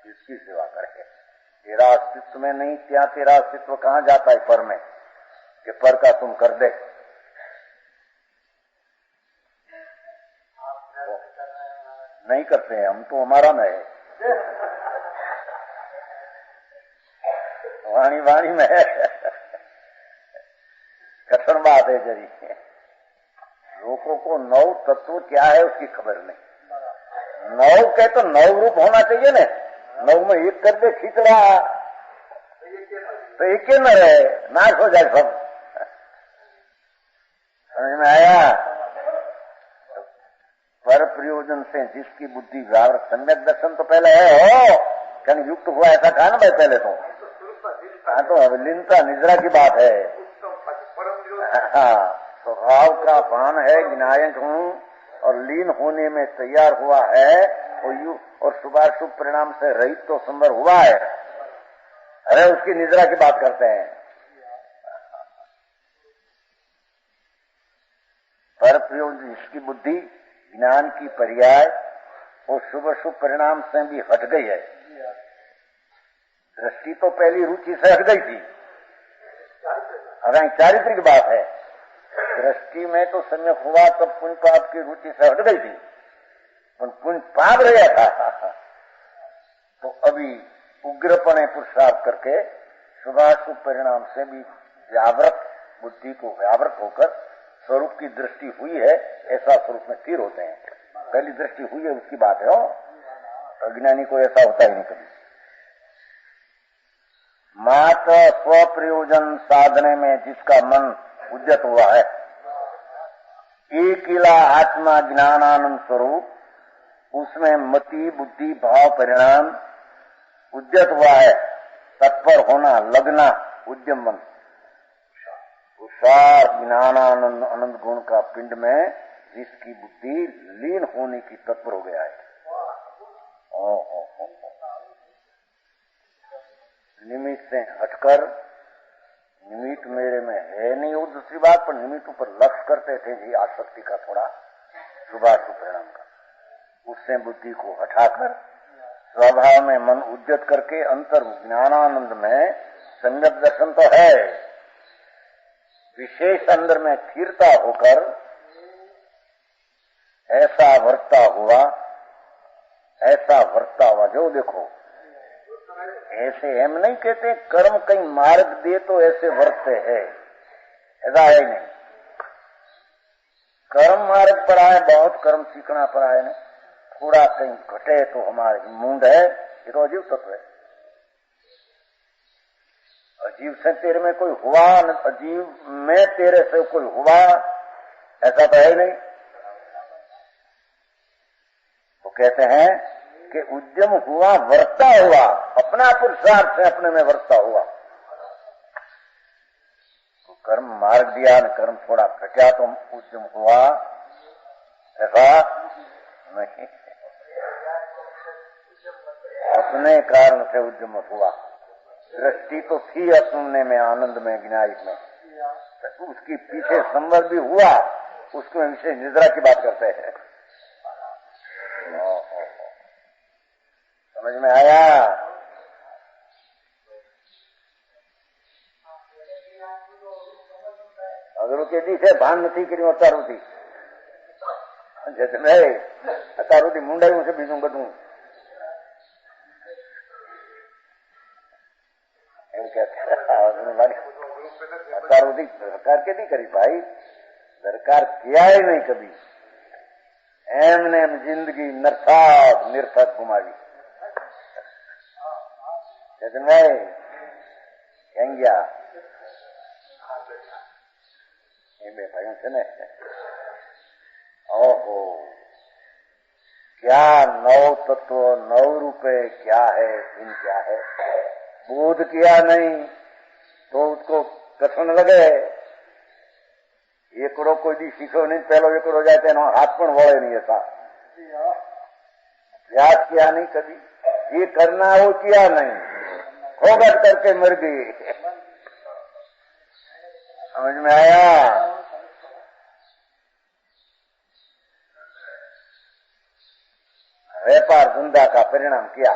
किसकी सेवा करे? तेरा अस्तित्व में नहीं, क्या तेरा अस्तित्व कहाँ जाता है पर में, कि पर का तुम कर दे। नहीं करते हैं हम, तो हमारा में है, वाणी वाणी में है। कठिन बात है जरी। लोगों को 9 तत्व क्या है उसकी खबर नहीं। 9 के तो 9 रूप होना चाहिए ना। 9 में एक कर दे खिचड़ा तो एक न रहे, नाश हो जाए सब। समझ में आया? पर प्रयोजन से जिसकी बुद्धि व्यावृत, सम्यक दर्शन तो पहले है हो, कहीं युक्त हुआ ऐसा कहा ना भाई पहले तो। हाँ तो अब लीनता निद्रा की बात है। हाँ, स्वभाव का पान है, विनायक हूँ और लीन होने में तैयार हुआ है और शुभाशुभ परिणाम से रहित तो सुंदर हुआ है। अरे उसकी निद्रा की बात करते हैं। पर प्रयोजन जिसकी बुद्धि ज्ञान की पर्याय और शुभ शुभ परिणाम से भी हट गई है। दृष्टि तो पहली रुचि से हट गई थी, अगर चारित्रिक बात है। दृष्टि में तो सम्यक हुआ तब पुण्य पाप की रुचि से हट गई थी, पर पुण्य पाप रहा था। तो अभी उग्रपणे पुरुषार्थ करके शुभाशुभ परिणाम से भी व्यावृत, बुद्धि को व्यावृत होकर स्वरूप की दृष्टि हुई है, ऐसा स्वरूप में स्थिर होते हैं। पहली दृष्टि हुई है उसकी बात है। अज्ञानी को ऐसा होता ही नहीं कभी। मात्र स्व प्रयोजन साधने में जिसका मन उद्यत हुआ है, एकिला आत्मा ज्ञानानंद स्वरूप, उसमें मति बुद्धि भाव परिणाम उद्यत हुआ है। तत्पर होना, लगना, उद्यम मन, उसार ज्ञानानंद अनंत गुण का पिंड में जिसकी बुद्धि लीन होने की तत्पर हो गया है। निमित्त से हटकर, निमित्त मेरे में है नहीं वो दूसरी बात, पर निमित्त ऊपर लक्ष्य करते थे जी आसक्ति का, थोड़ा शुभाशुभ परिणाम का, उससे बुद्धि को हटाकर स्वभाव में मन उद्यत करके अंतर ज्ञानानंद में सम्यक दर्शन तो है, विशेष अंदर में स्थिरता होकर ऐसा वर्ता हुआ, ऐसा वर्ता हुआ। जो देखो ऐसे हम नहीं कहते कर्म कहीं मार्ग दे तो ऐसे वर्तते है, ऐसा है नहीं। कर्म मार्ग पर आए, बहुत कर्म सीखना पड़ा है, थोड़ा कहीं घटे तो हमारे मूंड है, ये तो अजीब तत्व है। अजीब से तेरे में कोई हुआ, अजीब में तेरे से कोई हुआ, ऐसा तो है नहीं। तो कहते हैं कि उद्यम हुआ, वर्ता हुआ, अपना पुरुषार्थ से अपने में वर्ता हुआ। तो कर्म मार्ग दिया न कर्म थोड़ा घटा तो उद्यम हुआ, ऐसा नहीं। अपने कारण से उद्यम हुआ। दृष्टि तो थी सुनने में, आनंद में, ज्ञान में, तो उसकी पीछे संवर भी हुआ, उसको विशेष निद्रा की बात करते हैं। समझ में आया? अगर उसके दिशे भान नहीं करी अतारू थी, जैसे मैं अतारू थी मुंडाई उसे बीजू बदू एम कहते अतारू थी सरकार के नहीं करी भाई, सरकार किया ही नहीं कभी। एमने जिंदगी नर्थक निर्थक घुमावी। लेकिन मैं गया भाइयों से न, ओहो क्या 9 तत्व 9 रूपे क्या है, इन क्या है, बोध किया नहीं तो उसको कठिन लगे। એકડો કોઈ દી શીખ્યો નહીં, પેલો એકડો જાય તો એનો હાથ પણ વળે નહીં હતા. प्रयास किया नहीं कभी, ये करना वो किया नहीं, खोगट करके मर गई. समझ में आया? व्यापार धंधा का परिणाम क्या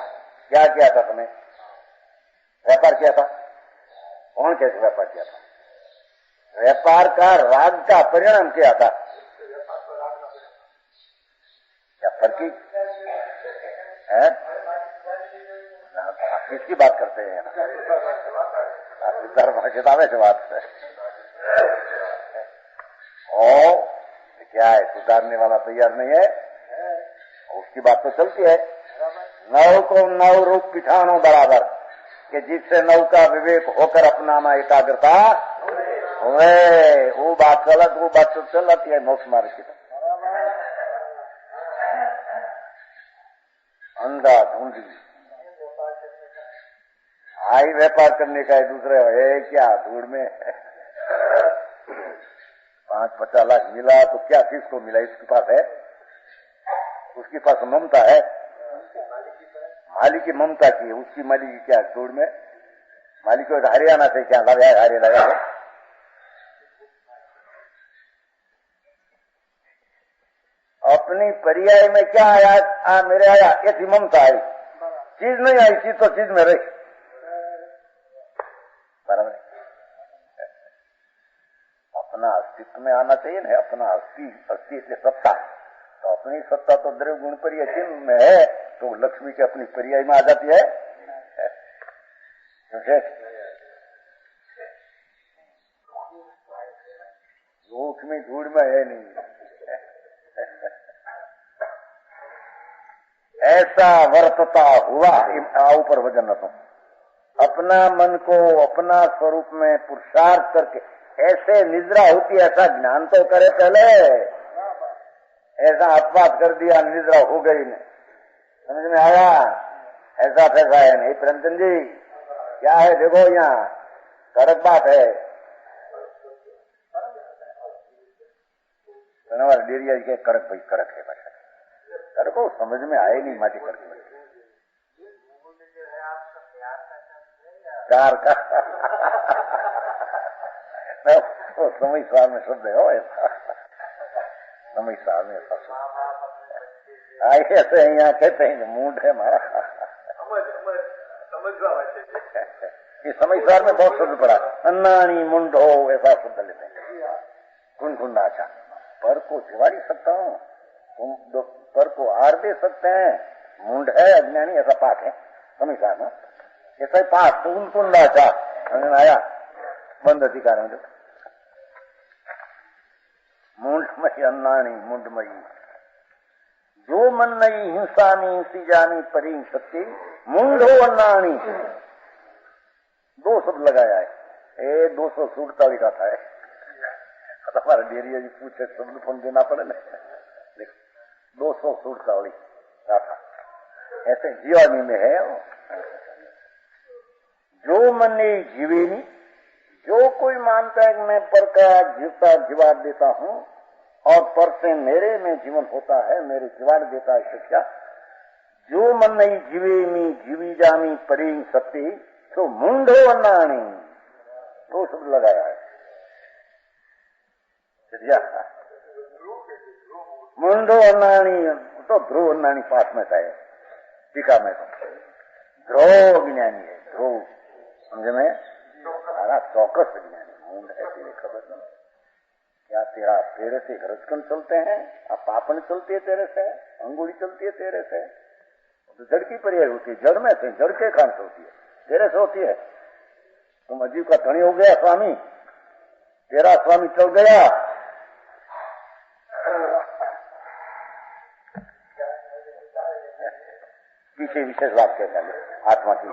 क्या किया था तुमने? व्यापार किया था? कौन कैसे व्यापार किया था? व्यापार का राग का परिणाम क्या था? क्या फर्की है? किसकी बात करते हैं? किताबे से बात है. और क्या है, सुधारने वाला तैयार नहीं है, उसकी बात तो चलती है. नव को नव रूप पिठानो बराबर, कि जिससे नव का विवेक होकर अपना में एकाग्रता हुए, वो बात गलत, वो बात तो चलती है मोक्ष मार्ग की. अंधा ढूंढी आई व्यापार करने का है, दूसरे है क्या धूड़ में 5-50 लाख मिला तो क्या किसको मिला? इसके पास है, उसके पास ममता है, मालिक की ममता की, उसकी मालिक की क्या धूड़ में? मालिक को हरियाणा से क्या लगा है? हारे लगा है. अपनी पर्याय में क्या आया? मेरे आया ऐसी ममता आई, चीज नहीं आई, चीज तो चीज में रही. बराबर. अपना अस्तित्व में आना चाहिए ना, अपना अस्तित्व सत्ता. तो अपनी सत्ता तो द्रव्य गुण पर्याय चिन्ह में है, तो लक्ष्मी के अपनी पर्याय में आ जाती है. लक्ष्मी धूड़ में है नहीं. ऐसा वर्तता हुआ ऊपर वजन न. अपना मन को अपना स्वरूप में पुरुषार्थ करके ऐसे निद्रा होती है, ऐसा ज्ञान तो करे पहले. ऐसा अपवाद कर दिया, निद्रा हो गई नहीं. समझ में आया? ऐसा फैसा है नहीं. प्रेमचंद जी क्या है, देखो यहाँ कड़क बात है. हमारे डेरिया के कड़क भाई कड़क है, भाई कड़क को समझ में आए नहीं. माटी कड़क प्यार का समय साल में शब्द है. हो ऐसा समय साल में ऐसा शब्द ऐसे यहाँ कहते हैं मूड है हमारा. ये समय साल में बहुत शब्द पड़ा. अन्नानी मुंड हो ऐसा शब्द लेते हैं. कुंडा अच्छा पर को जिवाड़ी सकता हूँ, तुम पर को आर दे सकते हैं. मुंड है अज्ञानी, ऐसा पाठ है समय साल में. ऐसा ही पाठ कुंडा अच्छा समझ आया. बंद अधिकार में मुंडमयी अन्नाणी मुंडमयी, जो मन नहीं हिंसानी हिंसी जानी परी सत्य मुंडो अन्नाणी. 2 शब्द लगाया है. 247 का था. हमारा डेरिया जी पूछे शब्द फोन देना पड़े ना. 247 का था. ऐसे जीवानी में है. जो मन नहीं जीवेनी, जो कोई मानता है कि मैं पर का जीवता जीवाड़ देता हूँ और पर से मेरे में जीवन होता है, मेरे जीवाड़ देता है सत्या. जो मन नहीं जीवेमी जीवी जामी परी सत्य तो मुंडो अन्नाणी. 2 शब्द लगाया है. मुंडो अन्नाणी तो ध्रुव अन्नाणी पाठ में था. टीका में तो ध्रुव ज्ञानी है. ध्रुव समझ में सारा चौकस ज्ञानी. मुंड है तेरे खबर नहीं क्या? तेरे से हरचकन चलते हैं, अब पापन चलती है तेरे से, अंगुली चलती है तेरे से. तो जड़ की पर्याय होती है. जड़ में से जड़ के खान से होती है, तेरे से होती है. तुम अजीब का धनी हो गया स्वामी, तेरा स्वामी चल गया. पीछे विशेष बात कहता है आत्मा की.